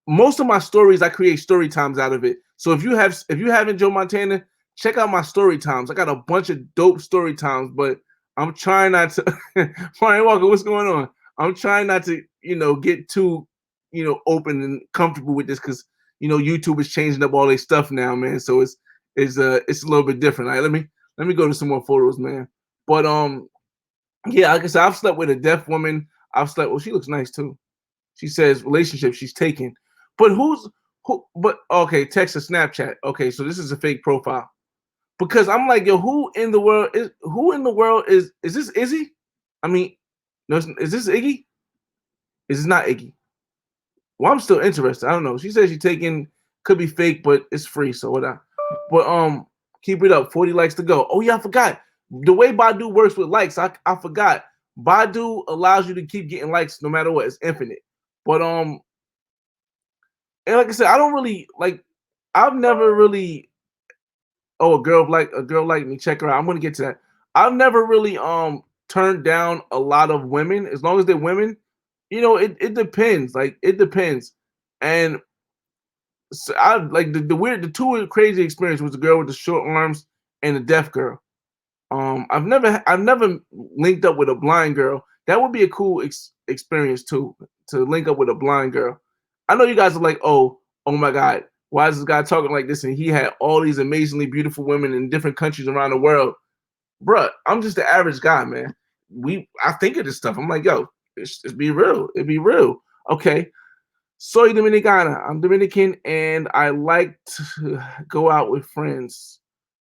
most of my stories I create story times out of it. So if you haven't Joe Montana, check out my story times. I got a bunch of dope story times, but I'm trying not to. Brian Walker, what's going on? I'm trying not to, get too, open and comfortable with this because YouTube is changing up all their stuff now, man. So it's a little bit different. All right, let me go to some more photos, man. But yeah, like I said, I've slept with a deaf woman. I've slept. Well, she looks nice too. She says relationship she's taken, but who? But okay, text or Snapchat. Okay, so this is a fake profile because I'm like, yo, who in the world is this Izzy? I mean, no, is this Iggy? Is this not Iggy? Well, I'm still interested. I don't know. She says she's taking, could be fake, but it's free, so whatever. But keep it up. 40 likes to go. Oh yeah, I forgot. The way Badoo works with likes, I forgot. Badoo allows you to keep getting likes no matter what. It's infinite. But and like I said, I don't really like. I've never really. Oh, a girl like me. Check her out. I'm gonna get to that. I've never really turned down a lot of women as long as they're women. It depends. Like it depends. And so I like the two crazy experience was the girl with the short arms and the deaf girl. I've never linked up with a blind girl. That would be a cool experience too, to link up with a blind girl. I know you guys are like, oh my God, why is this guy talking like this? And he had all these amazingly beautiful women in different countries around the world. Bruh, I'm just the average guy, man. I think of this stuff. I'm like, yo, it's be real. It be real. Okay. Soy Dominicana. I'm Dominican and I like to go out with friends.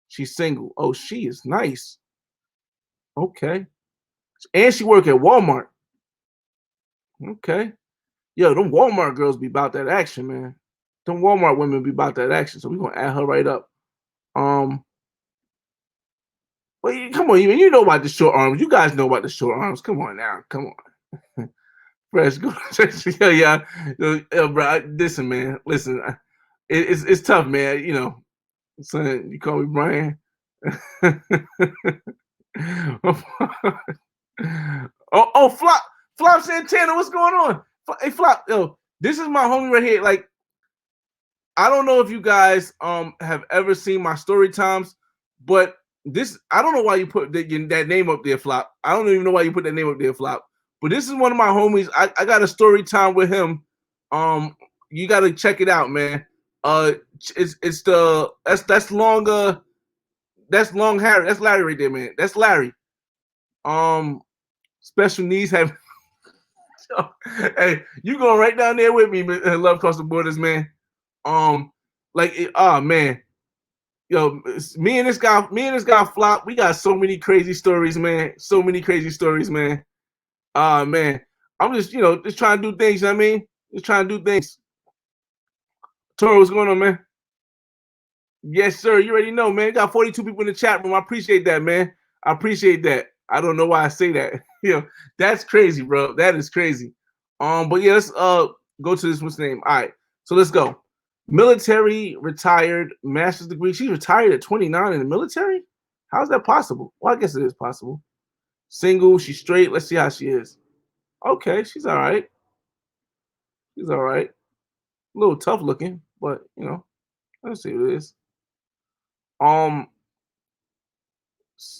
She's single. Oh, she is nice. Okay. And she work at Walmart. Okay. Yo, them Walmart girls be about that action, man. Them Walmart women be about that action. So we're gonna add her right up. Um, well, come on, you know about the short arms. You guys know about the short arms. Come on now. Come on. Fresh, go. Yeah, bro. Listen, man. Listen, it's tough, man. Son, you call me Brian. Flop Santana, what's going on? Hey, Flop, yo, this is my homie right here. Like, I don't know if you guys have ever seen my story times, but I don't know why you put that name up there, Flop. I don't even know why you put that name up there, Flop. But this is one of my homies. I got a story time with him. You gotta check it out, man. It's the that's longer. That's long Harry. That's Larry right there, man. That's Larry. Special needs have. Hey, you going right down there with me, Love Across the Borders, man. Oh man, yo, me and this guy Flop. We got so many crazy stories, man. So many crazy stories, man. Man, I'm just trying to do things. You know what I mean, just trying to do things. Toro, what's going on, man? Yes, sir. You already know, man. You got 42 people in the chat room. I appreciate that, man. I appreciate that. I don't know why I say that. That's crazy, bro. That is crazy. But yeah, let's go to this. What's the name? All right. So let's go. Military, retired, master's degree. She's retired at 29 in the military? How's that possible? Well, I guess it is possible. Single, she's straight. Let's see how she is. Okay, she's all right. She's all right. A little tough looking, but let's see what it is. Um,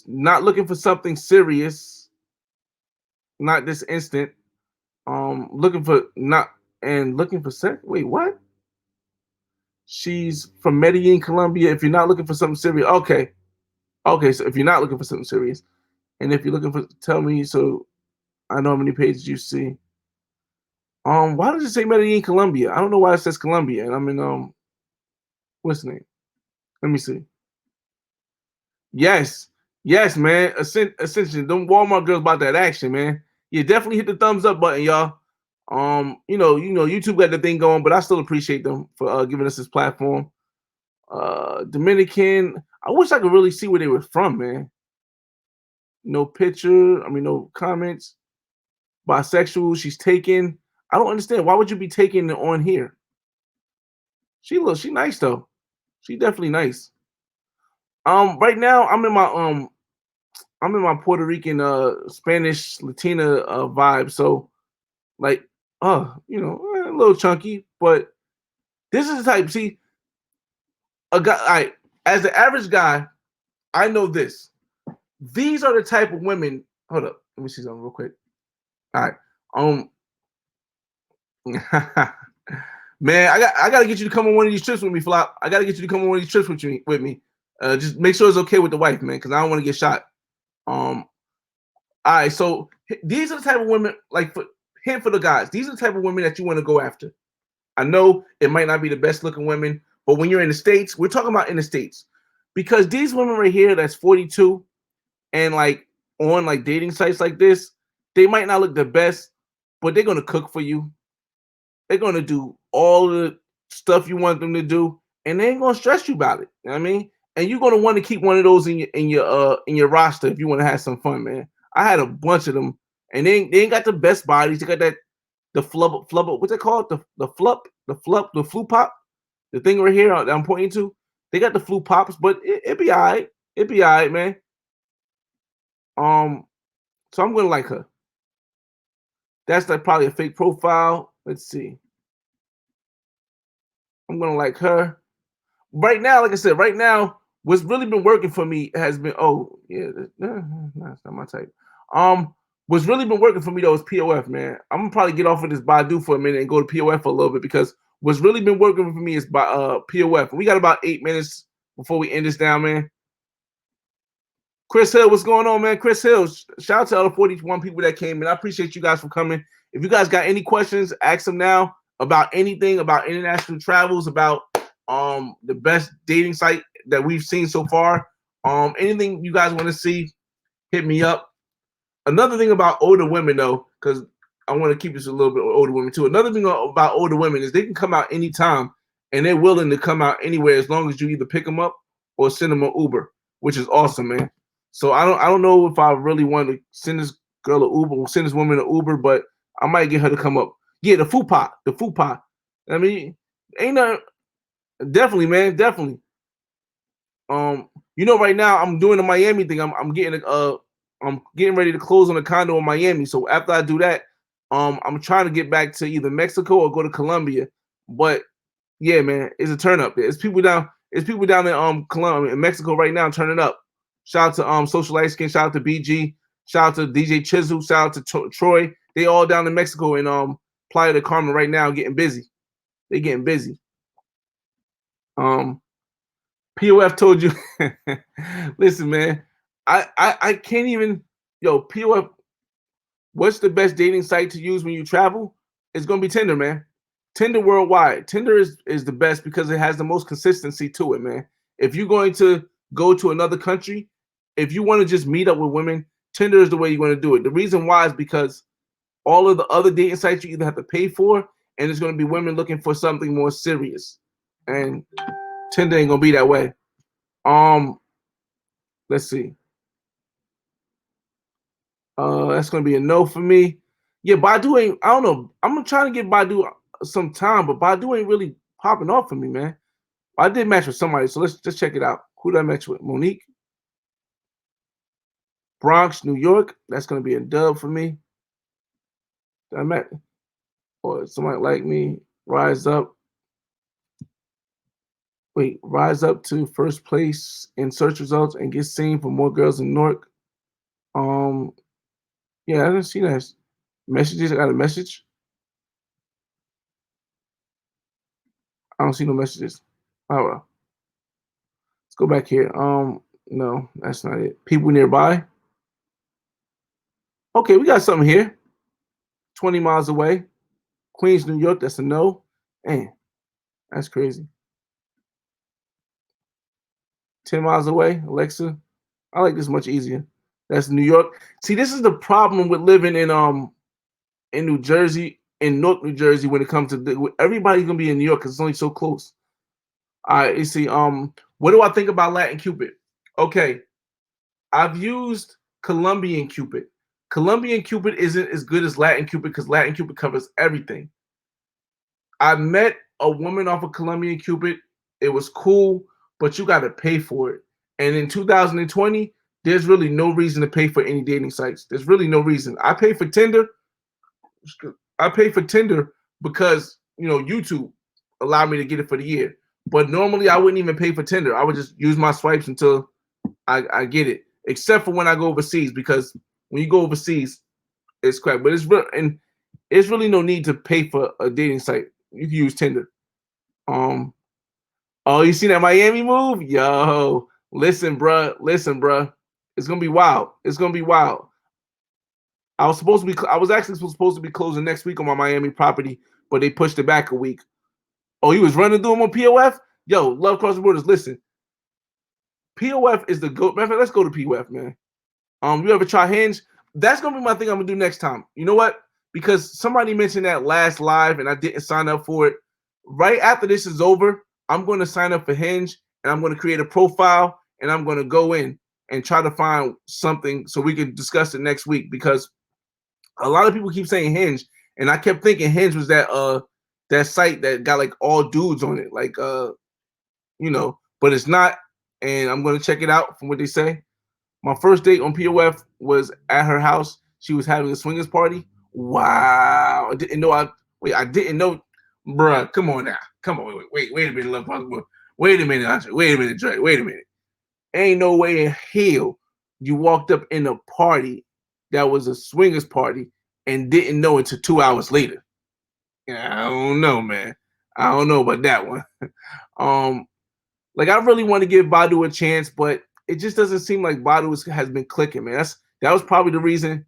not looking for something serious, not this instant. Looking for not and looking for sex. Wait, what? She's from Medellin, Colombia. If you're not looking for something serious, okay, okay. So if you're not looking for something serious, and if you're looking for, tell me so I know how many pages you see. Why does it say Medellin, Colombia? I don't know why it says Colombia, and I'm in what's the name? Let me see. Yes, yes, man. Ascension. Them Walmart girls about that action, man. Yeah, definitely hit the thumbs up button, y'all. YouTube got the thing going, but I still appreciate them for giving us this platform. Dominican. I wish I could really see where they were from, man. No picture. I mean, no comments. Bisexual. She's taken. I don't understand. Why would you be taking it on here? She nice though. She definitely nice. Right now I'm in my Puerto Rican Spanish Latina vibe. So like a little chunky, but this is the type. See, a guy. As the average guy, I know this. These are the type of women. Hold up, let me see something real quick. All right, um, man, I gotta get you to come on one of these trips with me, Flop. I gotta get you to come on one of these trips with me. Just make sure it's okay with the wife, man, because I don't want to get shot. Um, all right, so these are the type of women, like for hint for the guys. These are the type of women that you want to go after. I know it might not be the best looking women, but when you're in the States, we're talking about in the States. Because these women right here that's 42 and like on like dating sites like this, they might not look the best, but they're gonna cook for you. They're gonna do all the stuff you want them to do, and they ain't gonna stress you about it. You know what I mean? And you're gonna want to keep one of those in your roster if you want to have some fun, man. I had a bunch of them, and they ain't got the best bodies. They got that the flub, what's it called? The flu pop, the thing right here that I'm pointing to. They got the flu pops, but it be all right. It be all right, man. Um, so I'm gonna like her. That's like probably a fake profile. Let's see. I'm gonna like her. Right now, like I said, right now, what's really been working for me has been that's not my type. What's really been working for me though is POF, man. I'm gonna probably get off of this Badoo for a minute and go to POF for a little bit because what's really been working for me is by POF. We got about 8 minutes before we end this down, man. Chris Hill, what's going on, man? Chris Hill, shout out to all the 41 people that came in. I appreciate you guys for coming. If you guys got any questions, ask them now about anything, about international travels, about the best dating site that we've seen so far. Anything you guys want to see, hit me up. Another thing about older women, though, because I want to keep this a little bit older women too. Another thing about older women is they can come out anytime, and they're willing to come out anywhere as long as you either pick them up or send them an Uber, which is awesome, man. So I don't know if I really want to send this girl an Uber or send this woman an Uber, but I might get her to come up. Yeah, the food pot. I mean, ain't no definitely, man, definitely. Right now I'm doing the Miami thing. I'm getting ready to close on a condo in Miami. So after I do that, I'm trying to get back to either Mexico or go to Colombia. But yeah, man, it's a turn up. It's people down. It's people down in Colombia, in Mexico right now turning up. Shout out to Social Light Skin. Shout out to BG. Shout out to DJ Chisel. Shout out to Troy. They all down in Mexico in Playa del Carmen right now, getting busy. They getting busy. Um, POF told you. Listen, man, I can't even. Yo, POF. What's the best dating site to use when you travel? It's gonna be Tinder, man. Tinder worldwide. Tinder is the best because it has the most consistency to it, man. If you're going to go to another country, if you want to just meet up with women, Tinder is the way you're going to do it. The reason why is because all of the other dating sites you either have to pay for, and it's going to be women looking for something more serious. And Tinder ain't gonna be that way. Um, let's see. That's gonna be a no for me. Yeah, Badoo ain't. I don't know. I'm trying to give Badoo some time, but Badoo ain't really popping off for me, man. I did match with somebody, so let's just check it out. Who did I match with? Monique, Bronx, New York. That's gonna be a dub for me. I met or somebody like me rise up. Wait, rise up to first place in search results and get seen for more girls in Newark. Um, yeah, I didn't see that. Messages. I got a message. I don't see no messages. Oh well. Let's go back here. No, that's not it. People nearby. Okay, we got something here. 20 miles away. Queens, New York. That's a no. Man, that's crazy. 10 miles away, Alexa. I like this much easier. That's New York. See, this is the problem with living in New Jersey, in Newark, New Jersey, when it comes to everybody's gonna be in New York because it's only so close. All right, you see, what do I think about Latin Cupid? Okay, I've used Colombian Cupid. Colombian Cupid isn't as good as Latin Cupid because Latin Cupid covers everything. I met a woman off of Colombian Cupid. It was cool, but you got to pay for it. And in 2020, there's really no reason to pay for any dating sites. There's really no reason. I pay for Tinder. I pay for Tinder because YouTube allowed me to get it for the year. But normally I wouldn't even pay for Tinder. I would just use my swipes until I get it. Except for when I go overseas, because when you go overseas, it's crap. But it's really no need to pay for a dating site. You can use Tinder. Oh, you seen that Miami move? Yo, listen, bruh. It's gonna be wild. It's gonna be wild. I was actually supposed to be closing next week on my Miami property, but they pushed it back a week. Oh, he was running through them on POF? Yo, Love Cross the Borders, listen. POF is the goat. Matter of fact, let's go to POF, man. You ever try Hinge? That's gonna be my thing I'm gonna do next time. You know what? Because somebody mentioned that last live and I didn't sign up for it. Right after this is over, I'm gonna sign up for Hinge and I'm gonna create a profile and I'm gonna go in and try to find something so we can discuss it next week because a lot of people keep saying Hinge, and I kept thinking Hinge was that site that got like all dudes on it, like but it's not. And I'm gonna check it out from what they say. My first date on POF was at her house. She was having a swingers party. Wow, I didn't know. I didn't know, bruh. Come on now, come on. Wait a minute, Love Possible. Wait a minute, Andre. Wait a minute, Dre. Wait a minute. Ain't no way in hell you walked up in a party that was a swingers party and didn't know until 2 hours later. I don't know, man. I don't know about that one. Like I really want to give Badoo a chance, but it just doesn't seem like Badoo has been clicking, man. That was probably the reason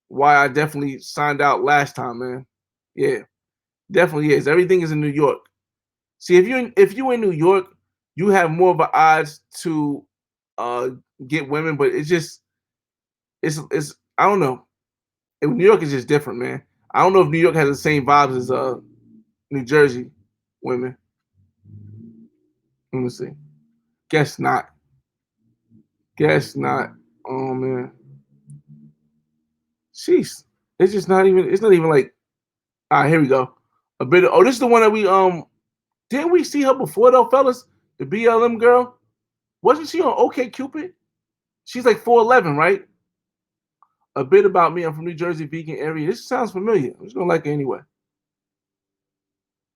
why I definitely signed out last time, man. Yeah, definitely is. Everything is in New York. See, if you in New York, you have more of an odds to uh get women, but it's I don't know. New York is just different, man. I don't know if New York has the same vibes as New Jersey women. Let me see. Guess not. Guess not. Oh man. Jeez. It's just not even. It's not even like. All right, here we go. A bit. Oh, this is the one that we Didn't we see her before though, fellas? The BLM girl. Wasn't she on OK Cupid? She's like 4'11", right? A bit about me. I'm from New Jersey, vegan area. This sounds familiar. I'm just gonna like it anyway.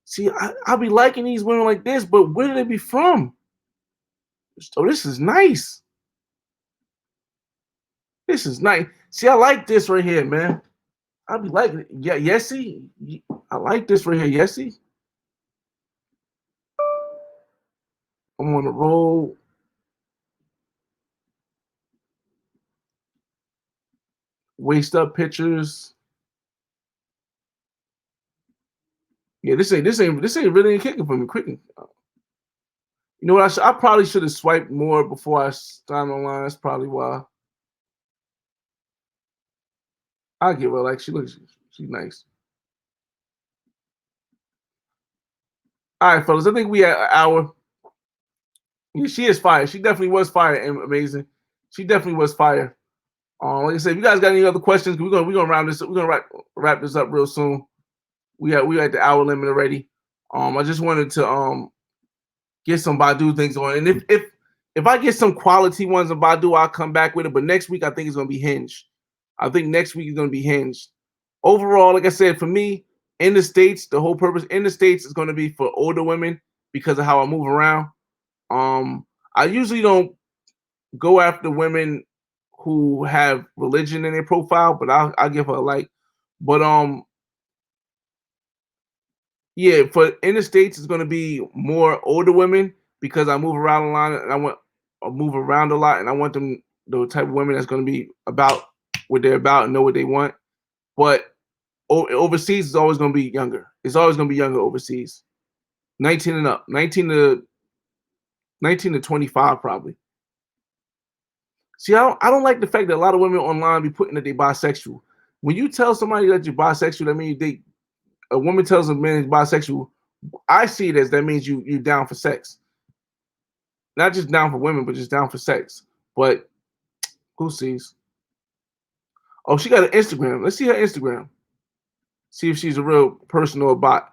See, I'll be liking these women like this, but where do they be from? Oh, this is nice. This is nice. See, I like this right here, man. I'll be liking it. Yeah, Yessie. I like this right here, Yessie. I'm on the roll. Waist up pictures. Yeah, this ain't really kicking for me. Quick. You know what? I probably should have swiped more before I signed online. That's probably why. I give her like she's nice. All right, fellas. I think we had an hour. Yeah, she is fire. She definitely was fire and amazing. She definitely was fire. Like I said, if you guys got any other questions, we're gonna round this. We're gonna wrap this up real soon. We at the hour limit already. I just wanted to get some Badoo things on, and if I get some quality ones on Badoo, I'll come back with it. But next week, I think it's gonna be Hinge. I think next week is gonna be Hinge. overall, like I said, for me, in the States, the whole purpose in the States is going to be for older women because of how I move around. I usually don't go after women who have religion in their profile, but I'll give her a like. But yeah, for in the States, it's going to be more older women because I move around a lot and I move around a lot, and I want them the type of women that's going to be about what they're about and know what they want. But overseas is always going to be younger. It's always going to be younger overseas. 19 and up. 19 to 25 probably. See, I don't like the fact that a lot of women online be putting that they bisexual. When you tell somebody that you're bisexual, that means a woman tells a man he's bisexual. I see it as that means you're down for sex. Not just down for women, but just down for sex. But who sees? Oh, she got an Instagram. Let's see her Instagram. See if she's a real person or a bot.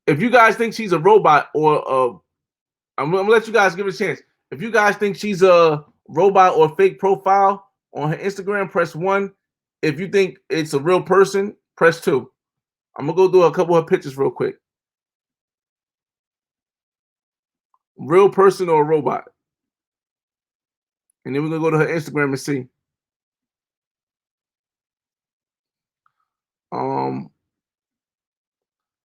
If you guys think she's a robot I'm gonna let you guys give it a chance. If you guys think she's a robot or fake profile on her Instagram, press 1. If you think it's a real person, press 2. I'm gonna go through a couple of pictures real quick. Real person or a robot? And then we're gonna go to her Instagram and see. Um,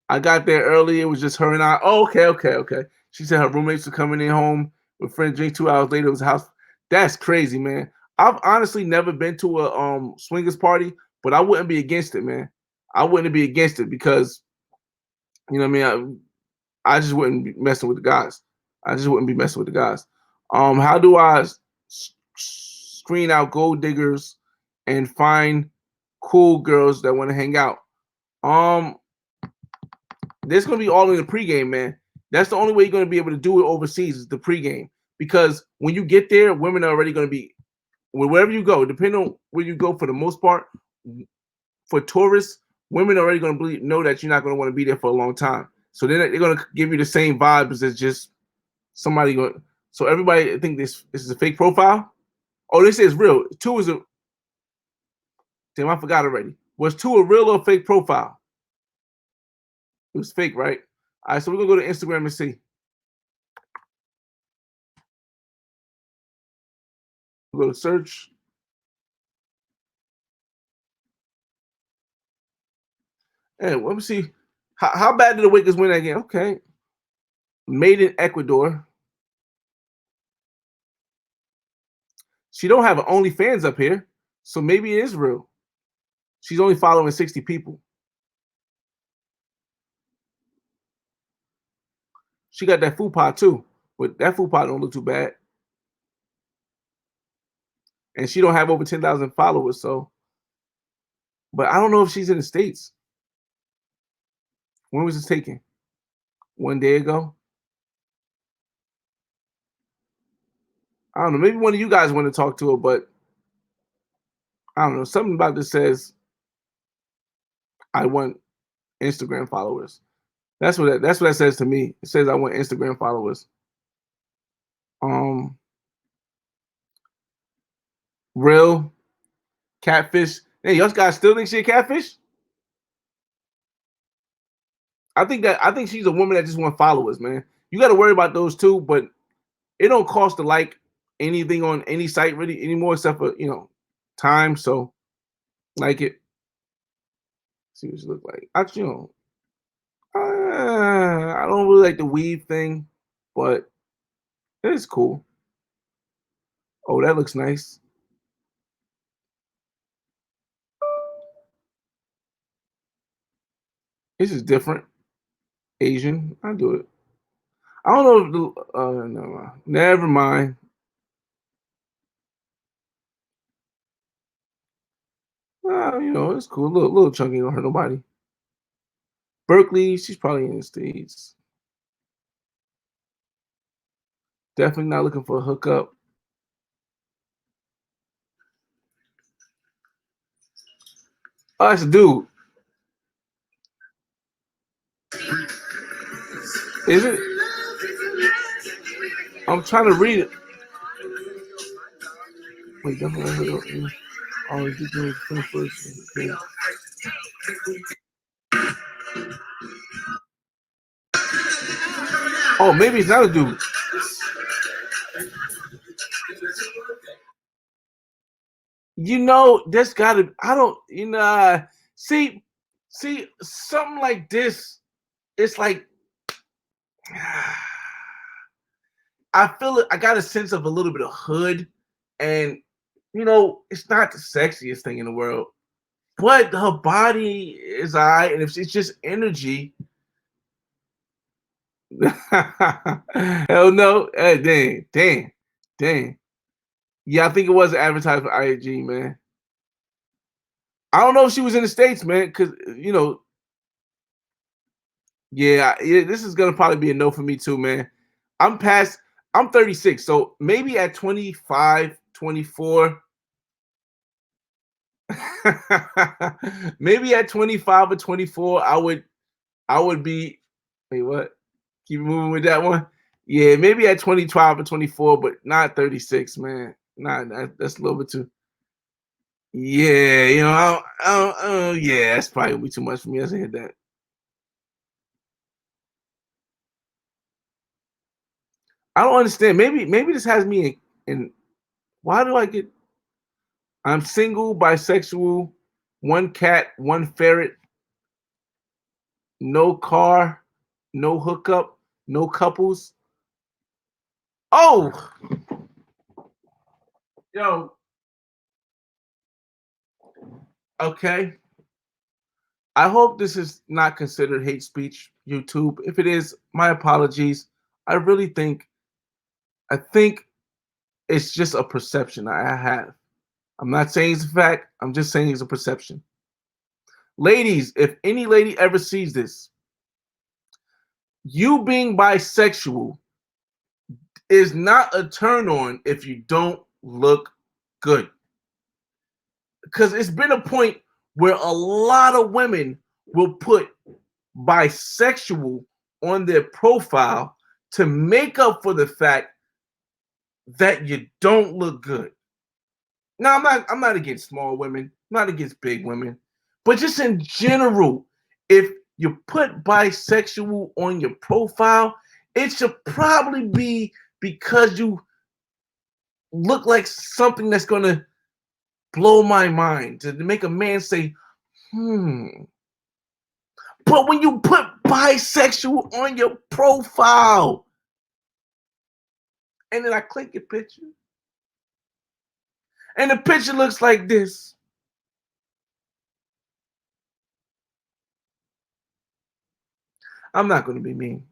I got there early. It was just her and I. Oh, okay. She said her roommates were coming in home with friends. Drink 2 hours later. It was a house. That's crazy, man. I've honestly never been to a swingers party, but I wouldn't be against it, man. I wouldn't be against it because you know what I mean. I just wouldn't be messing with the guys. I just wouldn't be messing with the guys. How do I screen out gold diggers and find cool girls that want to hang out? This gonna be all in the pregame, man. That's the only way you're gonna be able to do it overseas is the pregame. Because when you get there, women are already gonna be wherever you go, depending on where you go for the most part, for tourists, women are already gonna know that you're not gonna want to be there for a long time. So they're gonna give you the same vibes as just somebody going. So everybody think this is a fake profile. Oh, this is real. 2 is a damn. I forgot already. Was 2 a real or fake profile? It was fake, right? All right, so we're gonna go to Instagram and see. We'll go to search. And let me see. How bad did the Lakers win that game? Okay. Made in Ecuador. She don't have an OnlyFans up here, so maybe it is real. She's only following 60 people. She got that fupa too, but that fupa don't look too bad. And she don't have over 10,000 followers, so. But I don't know if she's in the States. When was this taken? 1 day ago? I don't know. Maybe one of you guys want to talk to her, but I don't know. Something about this says I want Instagram followers. That's what that says to me. It says I want Instagram followers. Real catfish. Hey, y'all guys still think she a catfish? I think she's a woman that just want followers, man. You got to worry about those too, but it don't cost to like anything on any site really anymore except for time. So like it. See what she look like. I don't really like the weave thing, but it's cool. Oh, that looks nice. This is different. Asian. I do it. I don't know if never mind. It's cool. Little chunky, don't hurt nobody. Berkeley, she's probably in the States. Definitely not looking for a hookup. Oh, that's a dude. Is it? I'm trying to read it. Wait, definitely hookup. Oh, you doing the first. Okay. Oh, maybe it's not a dude. You know, there's gotta. I don't. You know. See, something like this. It's like I feel it. I got a sense of a little bit of hood, and it's not the sexiest thing in the world, but her body is alright, and if it's just energy, hell no. Hey, dang. Yeah, I think it was advertised for IAG, man. I don't know if she was in the States, man, because yeah, this is gonna probably be a no for me too, man. I'm past. I'm 36, so maybe at 25, 24. Maybe at 25 or 24, I would be. Wait, what? Keep moving with that one. Yeah, maybe at 25 or 24, but not 36, man. Not that's a little bit too. Yeah, yeah, that's probably gonna be too much for me. I said that. I don't understand. Maybe this has me in why do I get I'm single, bisexual, one cat, one ferret, no car, no hookup, no couples. Oh, yo, okay. I hope this is not considered hate speech, YouTube. If it is, my apologies. I really think it's just a perception I have. I'm not saying it's a fact. I'm just saying it's a perception. Ladies, if any lady ever sees this, you being bisexual is not a turn on if you don't look good. Because it's been a point where a lot of women will put bisexual on their profile to make up for the fact that you don't look good. Now I'm not against small women, I'm not against big women, but just in general, if you put bisexual on your profile, it should probably be because you look like something that's gonna blow my mind to make a man say, hmm. But when you put bisexual on your profile, and then I click your picture, and the picture looks like this. I'm not gonna be mean.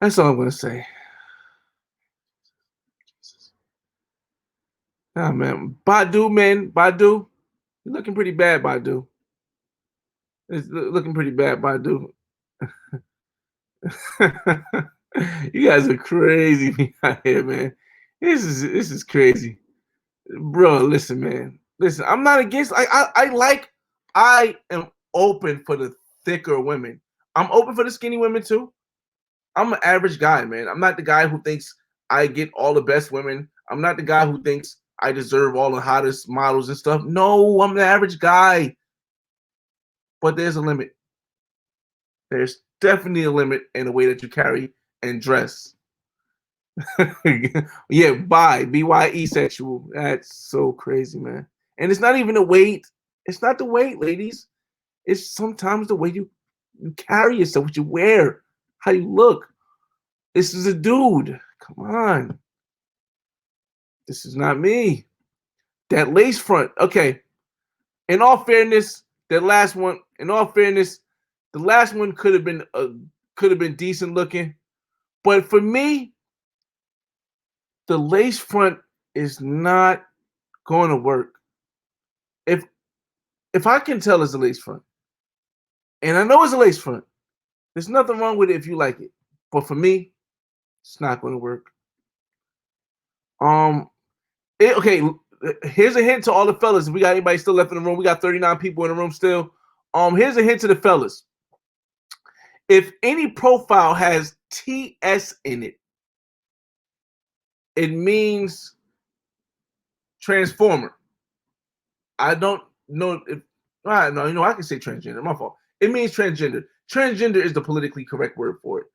That's all I'm gonna say. Ah man. Badoo, man. Badoo. You're looking pretty bad, Badoo. It's looking pretty bad, Badoo. You guys are crazy out here, man. This is crazy. Bro, listen, man. Listen, I'm not against I am open for the thicker women. I'm open for the skinny women too. I'm an average guy, man. I'm not the guy who thinks I get all the best women. I'm not the guy who thinks I deserve all the hottest models and stuff. No, I'm the average guy. But there's a limit. There's definitely a limit in the way that you carry and dress. Yeah, BYE sexual. That's so crazy, man. And it's not even the weight. It's not the weight, ladies. It's sometimes the way you carry yourself, what you wear, how you look. This is a dude. Come on. This is not me. That lace front. Okay. In all fairness, that last one, in all fairness, the last one could have been decent looking. But for me, the lace front is not going to work. If if I can tell it's a lace front, and I know it's a lace front, there's nothing wrong with it if you like it. But for me, it's not going to work. Um, okay. Here's a hint to all the fellas. If we got anybody still left in the room, we got 39 people in the room still. Here's a hint to the fellas. If any profile has TS in it, it means transformer. I don't know if no, I can say transgender. My fault. It means transgender. Transgender is the politically correct word for it.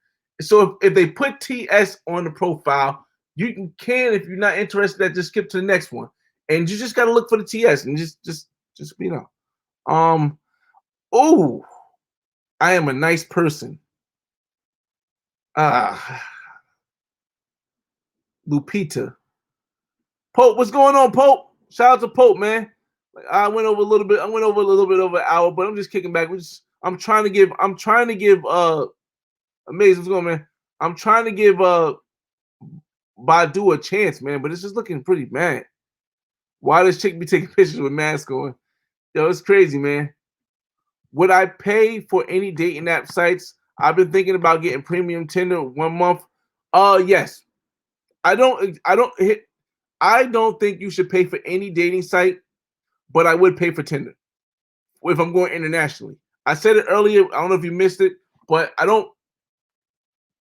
So if they put TS on the profile, you can if you're not interested, that just skip to the next one, and you just gotta look for the TS and just Oh, I am a nice person. Ah, Lupita. Pope, what's going on, Pope? Shout out to Pope, man. Like, I went over a little bit. I went over a little bit over an hour, but I'm just kicking back. I'm trying to give. Amazing. What's going on, man? I'm trying to give Badoo a chance, man. But it's just looking pretty mad. Why does chick be taking pictures with masks on? Yo, it's crazy, man. Would I pay for any dating app sites? I've been thinking about getting premium Tinder 1 month. Yes. I don't think you should pay for any dating site, but I would pay for Tinder if I'm going internationally. I said it earlier. I don't know if you missed it, but I don't,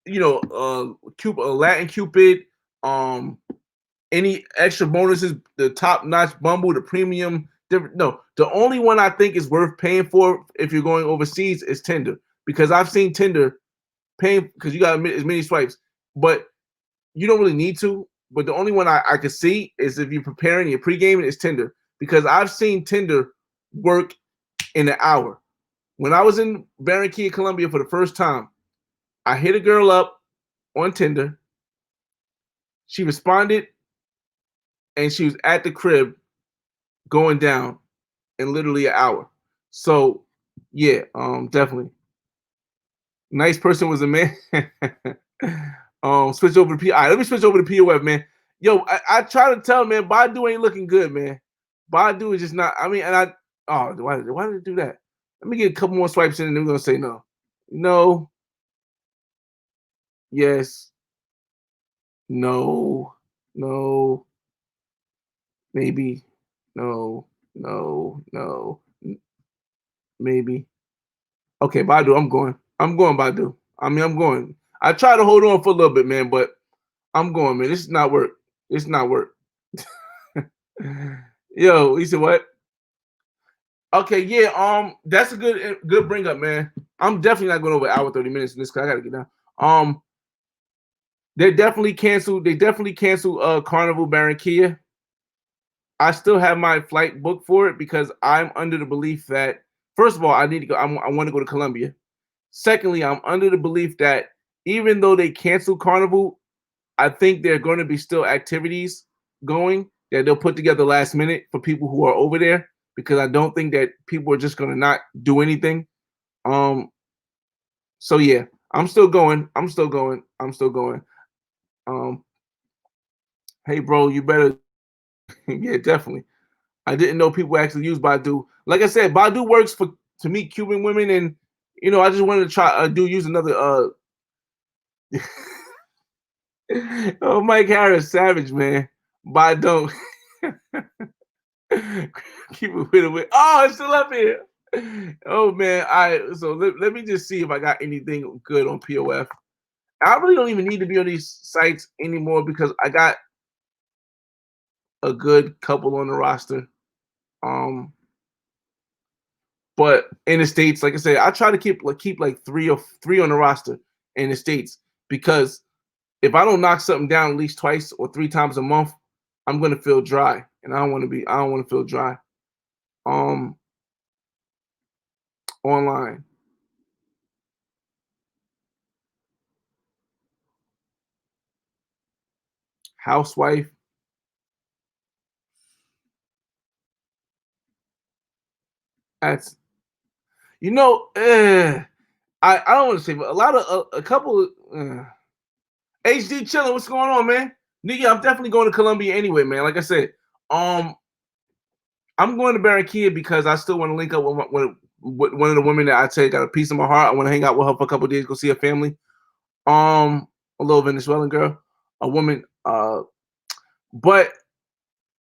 Latin Cupid, um, any extra bonuses, the top notch Bumble, the premium. Different. No, the only one I think is worth paying for if you're going overseas is Tinder, because I've seen Tinder paying because you got as many swipes, but you don't really need to. But the only one I could see is if you're preparing your pre-gaming is Tinder, because I've seen Tinder work in an hour. When I was in Barranquilla, Colombia for the first time, I hit a girl up on Tinder. She responded, and she was at the crib going down in literally an hour. So yeah, definitely. Nice person was a man. Switch over to P. All right, let me switch over to POF, man. Yo, I try to tell man, Badu ain't looking good, man. Badu is just not. I mean, and why did it do that? Let me get a couple more swipes in, and then we're gonna say no, no, yes, no, no, maybe, no, no, no, maybe. Okay, Badu, I'm going. I'm going, Badu. I mean, I'm going. I try to hold on for a little bit, man, but I'm going, man. This is not work. It's not work. Yo, he said what? Okay, yeah. That's a good bring up, man. I'm definitely not going over an hour 30 minutes in this because I gotta get down. Um, they definitely canceled. They definitely canceled. Carnival Barranquilla. I still have my flight booked for it because I'm under the belief that first of all, I need to go. I want to go to Colombia. Secondly, I'm under the belief that even though they canceled Carnival, I think there are going to be still activities going that they'll put together last minute for people who are over there because I don't think that people are just going to not do anything. Um, so yeah, I'm still going. I'm still going. I'm still going. Um, hey, bro, you better. Yeah, definitely. I didn't know people actually use Badoo. Like I said, Badoo works for to meet Cuban women, and I just wanted to try use another. Oh, Mike Harris, savage man. Badoo. Keep it with. Oh, it's still up here. Oh man, so let me just see if I got anything good on POF. I really don't even need to be on these sites anymore because I got a good couple on the roster. Um, but in the states, like I said, I try to keep like three on the roster in the states because if I don't knock something down at least twice or three times a month, I'm gonna feel dry, and I don't want to feel dry. Um, online housewife. That's I don't want to say, but a lot of a couple. HD chilling. What's going on, man? Nigga, I'm definitely going to Colombia anyway, man. Like I said, um, I'm going to Barranquilla because I still want to link up with one of the women that I tell you got a piece of my heart. I want to hang out with her for a couple of days, go see her family. A little Venezuelan girl, a woman. But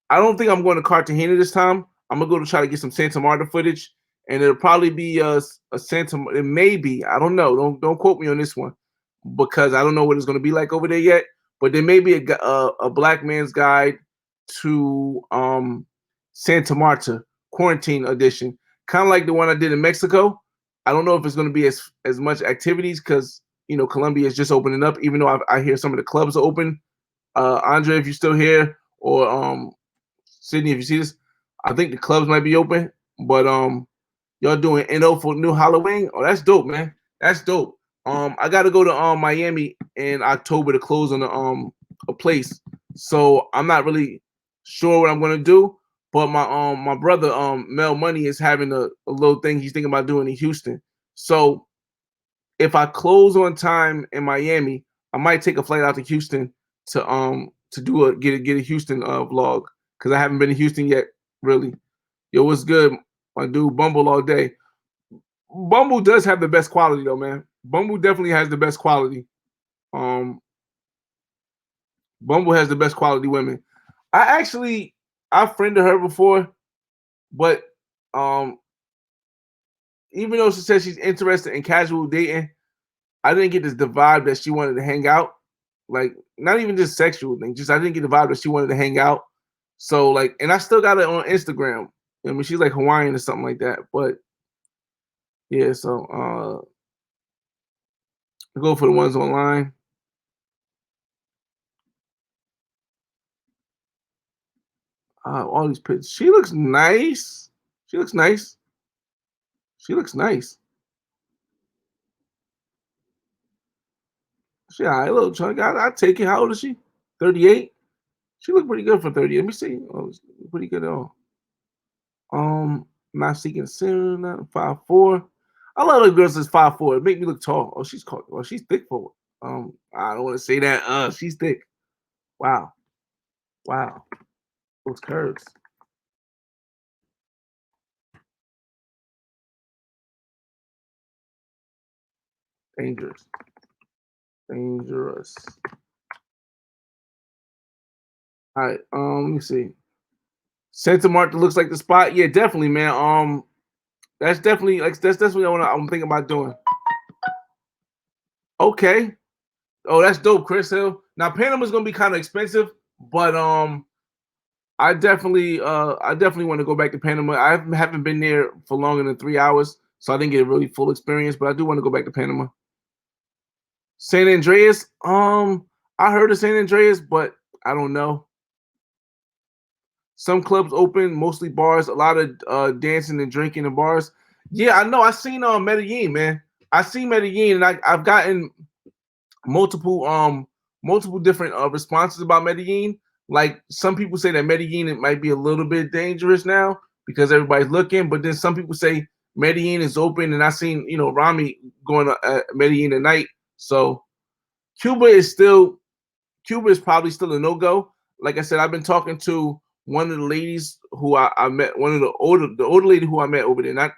I don't think I'm going to Cartagena this time. I'm gonna go to try to get some Santa Marta footage, and it'll probably be a Santa. It may be. I don't know. Don't quote me on this one because I don't know what it's gonna be like over there yet. But there may be a black man's guide to Santa Marta quarantine edition, kind of like the one I did in Mexico. I don't know if it's going to be as much activities because Colombia is just opening up. Even though I hear some of the clubs are open. Andre, if you're still here, or Sydney, if you see this, I think the clubs might be open. But y'all doing NO for new Halloween? Oh, that's dope, man. That's dope. I got to go to Miami in October to close on a place. So I'm not really sure what I'm gonna do. But my brother Mel Money is having a little thing he's thinking about doing in Houston. So if I close on time in Miami, I might take a flight out to Houston to do get a Houston vlog because I haven't been to Houston yet. Really, yo, what's good, my dude? Bumble all day. Bumble does have the best quality though, man. Bumble definitely has the best quality. Um, Bumble has the best quality women. I friended her before, but um, even though she says she's interested in casual dating, I didn't get the vibe that she wanted to hang out. Like, not even just sexual thing, just I didn't get the vibe that she wanted to hang out. So like, and I still got it on Instagram. I mean, she's like Hawaiian or something like that. But yeah, so I go for the ones online. All these pictures. She looks nice. She looks nice. She looks nice. She all right, little chunk. I take it. How old is she? 38. She looked pretty good for 30. Let me see. Oh, pretty good at all. Not seeking soon. 5'4". I love the girls that's 5'4". It make me look tall. Oh, she's called. Well, she's thick for it. I don't want to say that. She's thick. Wow. Wow. Those curves. Dangerous. Dangerous. All right. Let me see. Santa Marta looks like the spot. Yeah, definitely, man. That's definitely what I'm thinking about doing. Okay. Oh, that's dope, Chris Hill. Now Panama's gonna be kind of expensive, but I definitely want to go back to Panama. I haven't been there for longer than 3 hours, so I didn't get a really full experience. But I do want to go back to Panama. San Andreas, I heard of San Andreas, but I don't know. Some clubs open, mostly bars. A lot of dancing and drinking in bars. Yeah, I know. I seen Medellin, man. I seen Medellin, and I've gotten multiple different responses about Medellin. Like some people say that Medellin it might be a little bit dangerous now because everybody's looking, but then some people say Medellin is open, and I seen Rami going to Medellin tonight. So Cuba is still Cuba is probably still a no go. Like I said, I've been talking to one of the ladies who I met, one of the older lady who I met over there, not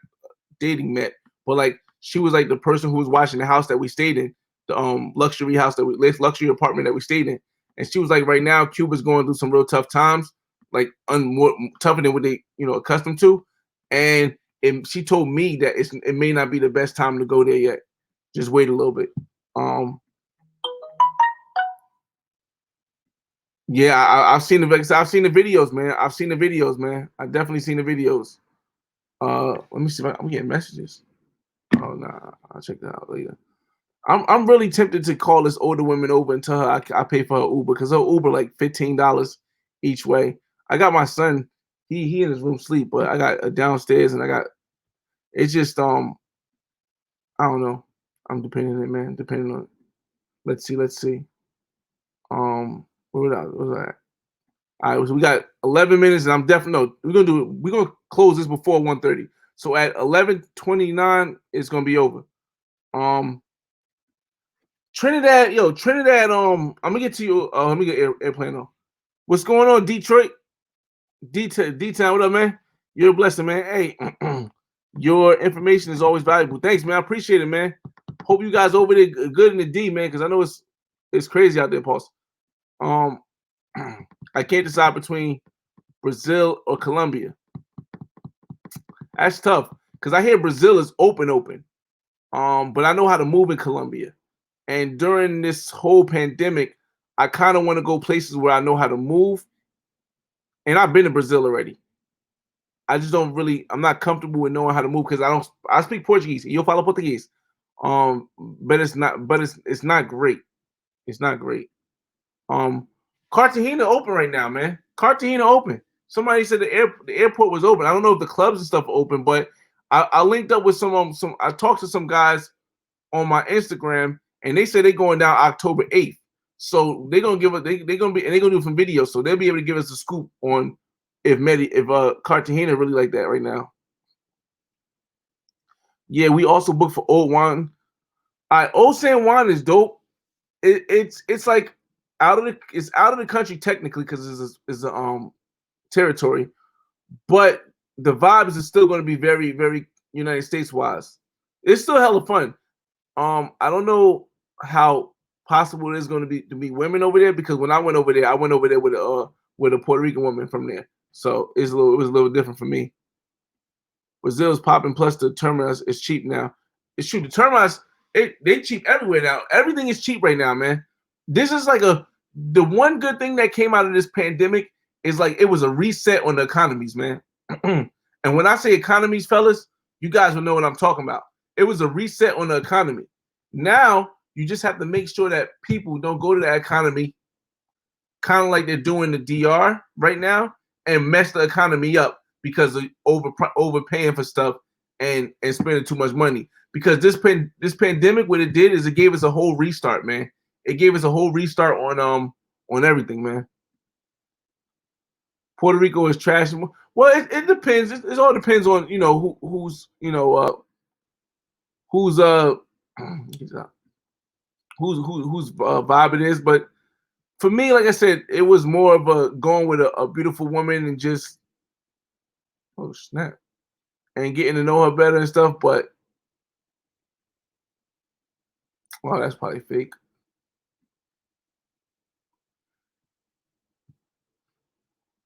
dating met, but like she was like the person who was watching the house that we stayed in, the luxury house luxury apartment that we stayed in, and she was like, right now Cuba's going through some real tough times, like more tougher than what they accustomed to, and she told me that it may not be the best time to go there yet. Just wait a little bit. Um, Yeah, I've seen I've seen the videos, man. I've seen the videos, man. I've definitely seen the videos. Let me see if I'm getting messages. Oh nah, I'll check that out later. I'm really tempted to call this older woman over and tell her I pay for her Uber because her Uber like $15 each way. I got my son, he in his room sleep, but I got a downstairs and I got it's just I don't know. I'm depending on it, man. Depending on it. Let's see. What was that? All right, so we got 11 minutes, and I'm definitely no. We're gonna close this before 1:30. So at 11:29, it's gonna be over. Um, Trinidad, yo, Trinidad. I'm gonna get to you. Let me get airplane on. What's going on, Detroit? D-Town, what up, man? You're a blessing, man. Hey, your information is always valuable. Thanks, man. I appreciate it, man. Hope you guys over there good in the D, man, because I know it's crazy out there, Pauls. Um, I can't decide between Brazil or Colombia. That's tough because I hear Brazil is open. But I know how to move in Colombia. And during this whole pandemic, I kind of want to go places where I know how to move. And I've been to Brazil already. I just don't really. I'm not comfortable with knowing how to move because I don't. I speak Portuguese. Eu falo Portuguese. But it's not. But it's not great. It's not great. Um, Cartagena open right now, man. Cartagena open. Somebody said the airport was open. I don't know if the clubs and stuff are open, but I linked up with some. I talked to some guys on my Instagram, and they said they're going down October 8th. So they're gonna give us. They're gonna be and they're gonna do some videos, so they'll be able to give us a scoop on if Cartagena really like that right now. Yeah, we also booked for Old Juan. Old San Juan is dope. It's like out of the country technically because it's a territory, but the vibes is still going to be very very United States wise. It's still hella fun. I don't know how possible it is going to be women over there because when I went over there with a Puerto Rican woman from there, so it was a little different for me. Brazil's popping. Plus, the terminals is cheap now. It's true. The terminals they cheap everywhere now. Everything is cheap right now, man. This is like the one good thing that came out of this pandemic is like it was a reset on the economies, man. And when I say economies, fellas, you guys will know what I'm talking about. It was a reset on the economy. Now you just have to make sure that people don't go to that economy, kind of like they're doing the DR right now, and mess the economy up because of overpaying for stuff and spending too much money. Because this pandemic, what it did is it gave us a whole restart, man. It gave us a whole restart on everything, man. Puerto Rico is trash. Well, it depends. It all depends on who's who's whose vibe it is. But for me, like I said, it was more of a going with a beautiful woman and just oh snap and getting to know her better and stuff. But well, that's probably fake.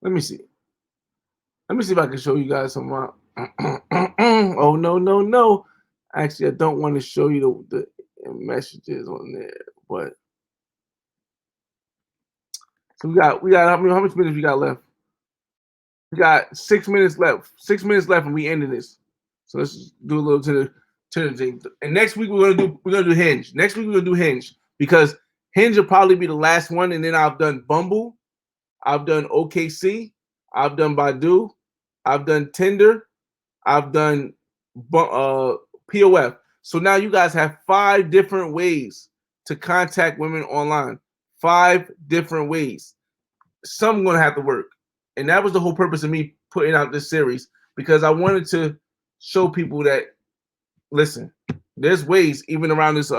Let me see. Let me see if I can show you guys some. Oh no no no! Actually, I don't want to show you the messages on there, but so we got how much minutes we got left? We got 6 minutes left. 6 minutes left, and we ending this. So let's do a little to the thing. And next week we're gonna do Hinge. Next week we're gonna do Hinge because Hinge will probably be the last one, and then I've done Bumble, I've done OKC, I've done Badoo, I've done Tinder, I've done POF. So now you guys have 5 different ways to contact women online. 5 different ways. Some gonna have to work. And that was the whole purpose of me putting out this series because I wanted to show people that listen, there's ways even around this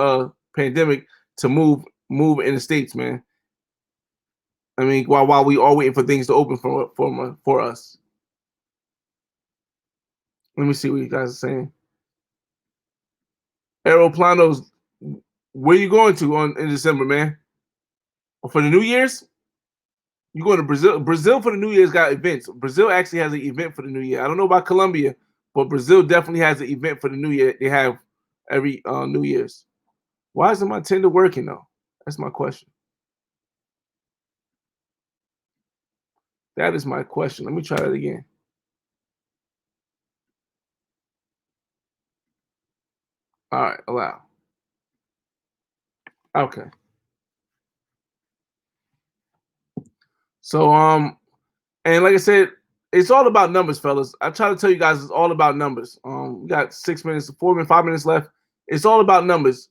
pandemic to move in the States, man. I mean, while we all waiting for things to open for us. Let me see what you guys are saying. Aeroplanos, where you going to in December, man? For the New Year's? You going to Brazil? Brazil for the New Year's got events. Brazil actually has an event for the New Year. I don't know about Colombia, but Brazil definitely has an event for the New Year. They have every New Year's. Why isn't my Tinder working though? That's my question. That is my question. Let me try that again. All right, allow. Okay. So and like I said, it's all about numbers, fellas. I try to tell you guys it's all about numbers. We got 6 minutes, 4 minutes, 5 minutes left. It's all about numbers.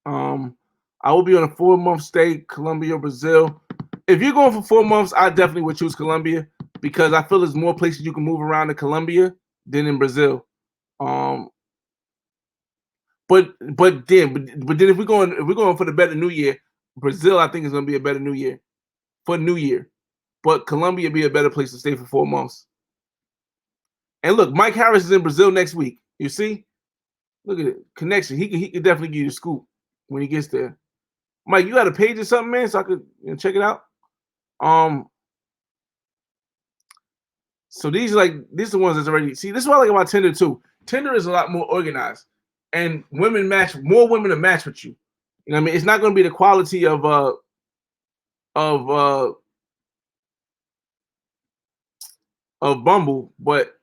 I will be on a 4-month stay, Colombia, Brazil. If you're going for 4 months, I definitely would choose Colombia because I feel there's more places you can move around in Colombia than in Brazil. But then if we're going for the better New Year, Brazil I think is going to be a better New Year for New Year. But Colombia be a better place to stay for 4 months. And look, Mike Harris is in Brazil next week. You see? Look at it. Connection. He can definitely give you the scoop when he gets there. Mike, you got a page or something, man, so I could check it out. So these are the ones that's already see. This is what I like about Tinder too. Tinder is a lot more organized, and more women to match with you. You know what I mean? It's not going to be the quality of of Bumble, but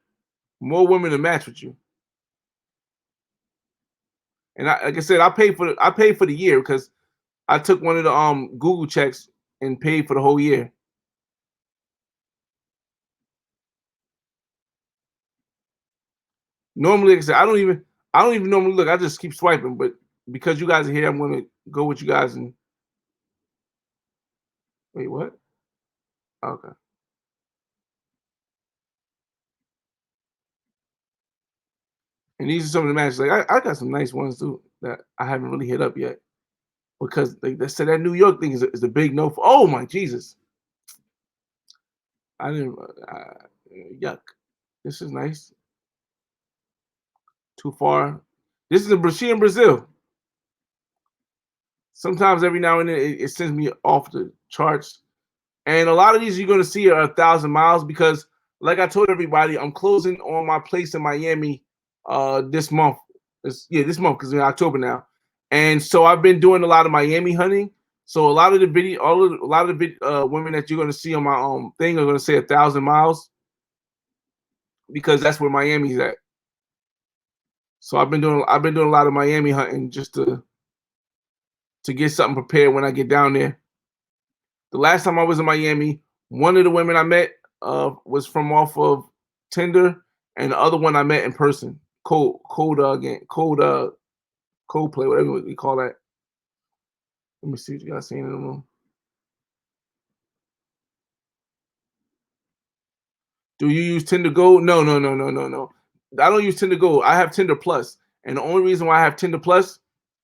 more women to match with you. And like I said, I paid for the year because I took one of the Google checks and paid for the whole year. Normally, like I said, I don't even normally look. I just keep swiping, but because you guys are here, I'm gonna go with you guys and wait, what? Okay. And these are some of the matches. Like I got some nice ones too that I haven't really hit up yet because like they said that New York thing is a big no for. Oh my Jesus! I didn't. Yuck. This is nice. Too far. This is she in Brazil. Sometimes every now and then it sends me off the charts. And a lot of these you're gonna see are 1,000 miles because, like I told everybody, I'm closing on my place in Miami this month. This month because we're in October now. And so I've been doing a lot of Miami hunting. So a lot of the video, a lot of the women that you're gonna see on my thing are gonna say 1,000 miles because that's where Miami's at. So I've been doing a lot of Miami hunting just to get something prepared when I get down there. The last time I was in Miami, one of the women I met was from off of Tinder, and the other one I met in person. Cold play, whatever we call that. Let me see what you guys seen in the room. Do you use Tinder Gold? No, no, no, no, no, no. I don't use Tinder Gold. I have Tinder Plus, and the only reason why I have Tinder Plus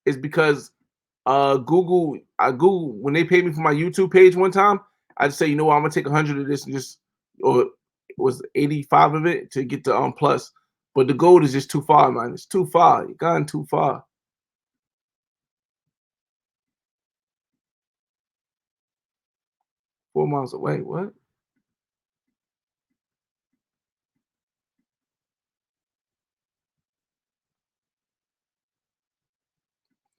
is because Google when they paid me for my YouTube page one time, I just say, you know what, I'm gonna take 100 of this and just or it was 85 of it to get the plus. But the gold is just too far, man. It's too far. You're gone too far. 4 miles away. What?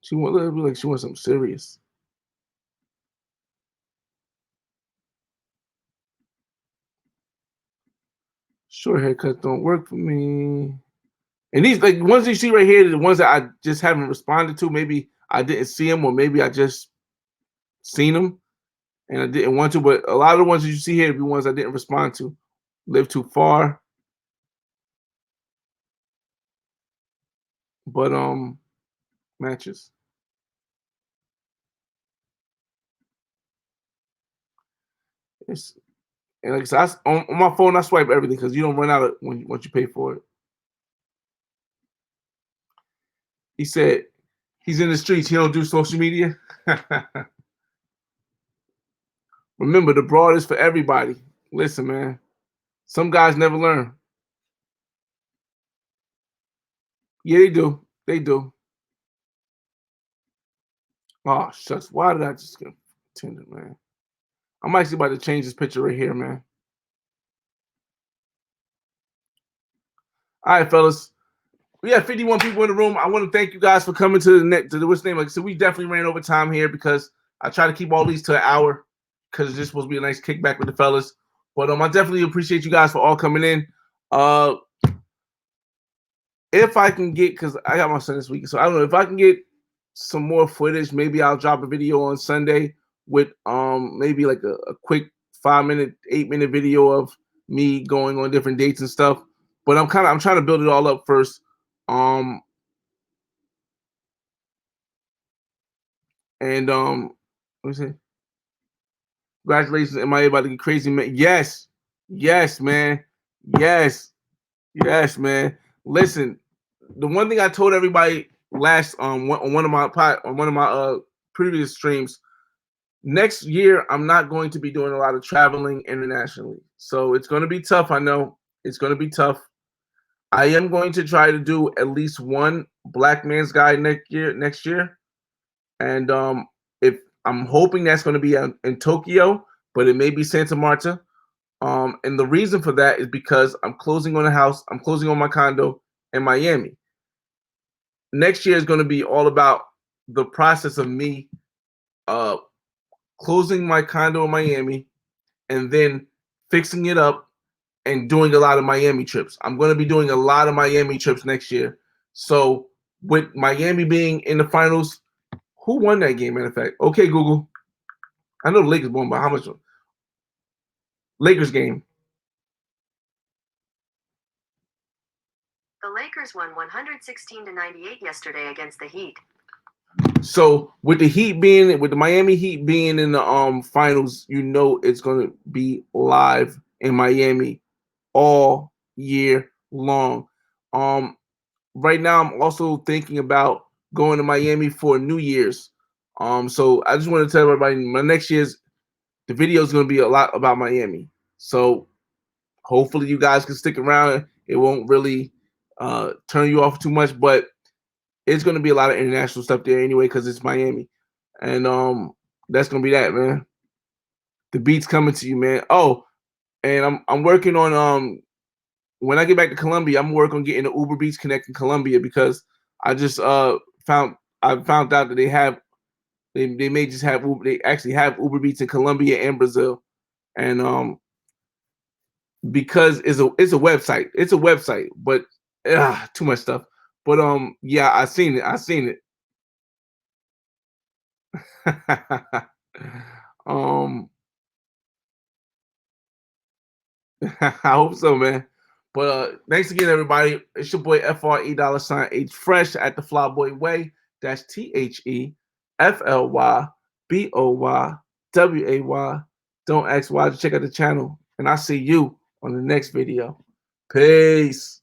She want to be like she wants something serious. Short haircuts don't work for me. And these like ones you see right here, the ones that I just haven't responded to. Maybe I didn't see them, or maybe I just seen them and I didn't want to. But a lot of the ones that you see here, are the ones I didn't respond to. Live too far, but matches. It's and like I said, on my phone, I swipe everything because you don't run out of when once you pay for it. He said he's in the streets. He don't do social media. Remember, the broad is for everybody. Listen, man. Some guys never learn. Yeah, they do. They do. Oh shucks. Why did I just get Tinder, man? I'm actually about to change this picture right here, man. All right, fellas. We have 51 people in the room. I want to thank you guys for coming to the net to the what's name. Like I said, we definitely ran over time here because I try to keep all these to an hour because it's just supposed to be a nice kickback with the fellas. But I definitely appreciate you guys for all coming in. Uh if I can get because I got my son this week, so I don't know if I can get some more footage. Maybe I'll drop a video on Sunday with maybe like a quick 5 minute, 8 minute video of me going on different dates and stuff. But I'm trying to build it all up first. Um and let me see. Congratulations, am I about to get crazy, man? Yes, yes, man. Yes, yes, man. Listen, the one thing I told everybody last on one of my previous streams, next year I'm not going to be doing a lot of traveling internationally. So it's going to be tough, I know. It's going to be tough. I am going to try to do at least one black man's guide next year. And if I'm hoping that's going to be in Tokyo, but it may be Santa Marta. And the reason for that is because I'm closing on a house. I'm closing on my condo in Miami. Next year is going to be all about the process of me uh, closing my condo in Miami and then fixing it up and doing a lot of Miami trips. I'm going to be doing a lot of Miami trips next year. So with Miami being in the finals, who won that game? Matter of fact, okay, Google. I know the Lakers won, but how much? Lakers game. The Lakers won 116-98 yesterday against the Heat. So with the Miami Heat being in the finals, you know it's gonna be live in Miami all year long. Right now I'm also thinking about going to Miami for New Year's. So I just want to tell everybody my next year's the video is gonna be a lot about Miami. So hopefully you guys can stick around. It won't really turn you off too much, but it's gonna be a lot of international stuff there anyway because it's Miami, and that's gonna be that, man. The beat's coming to you, man. Oh, and I'm working on when I get back to Colombia, I'm working on getting the Uber Beats connect in Colombia because I just found out that they may just have they actually have Uber Beats in Colombia and Brazil, and because it's a website. It's a website, but too much stuff. But yeah, I seen it. I seen it. um, I hope so, man. But thanks again, everybody. It's your boy FRE$ Fresh at the Flyboy Way. That's TheFlyBoyway. Don't ask why. Just check out the channel, and I'll see you on the next video. Peace.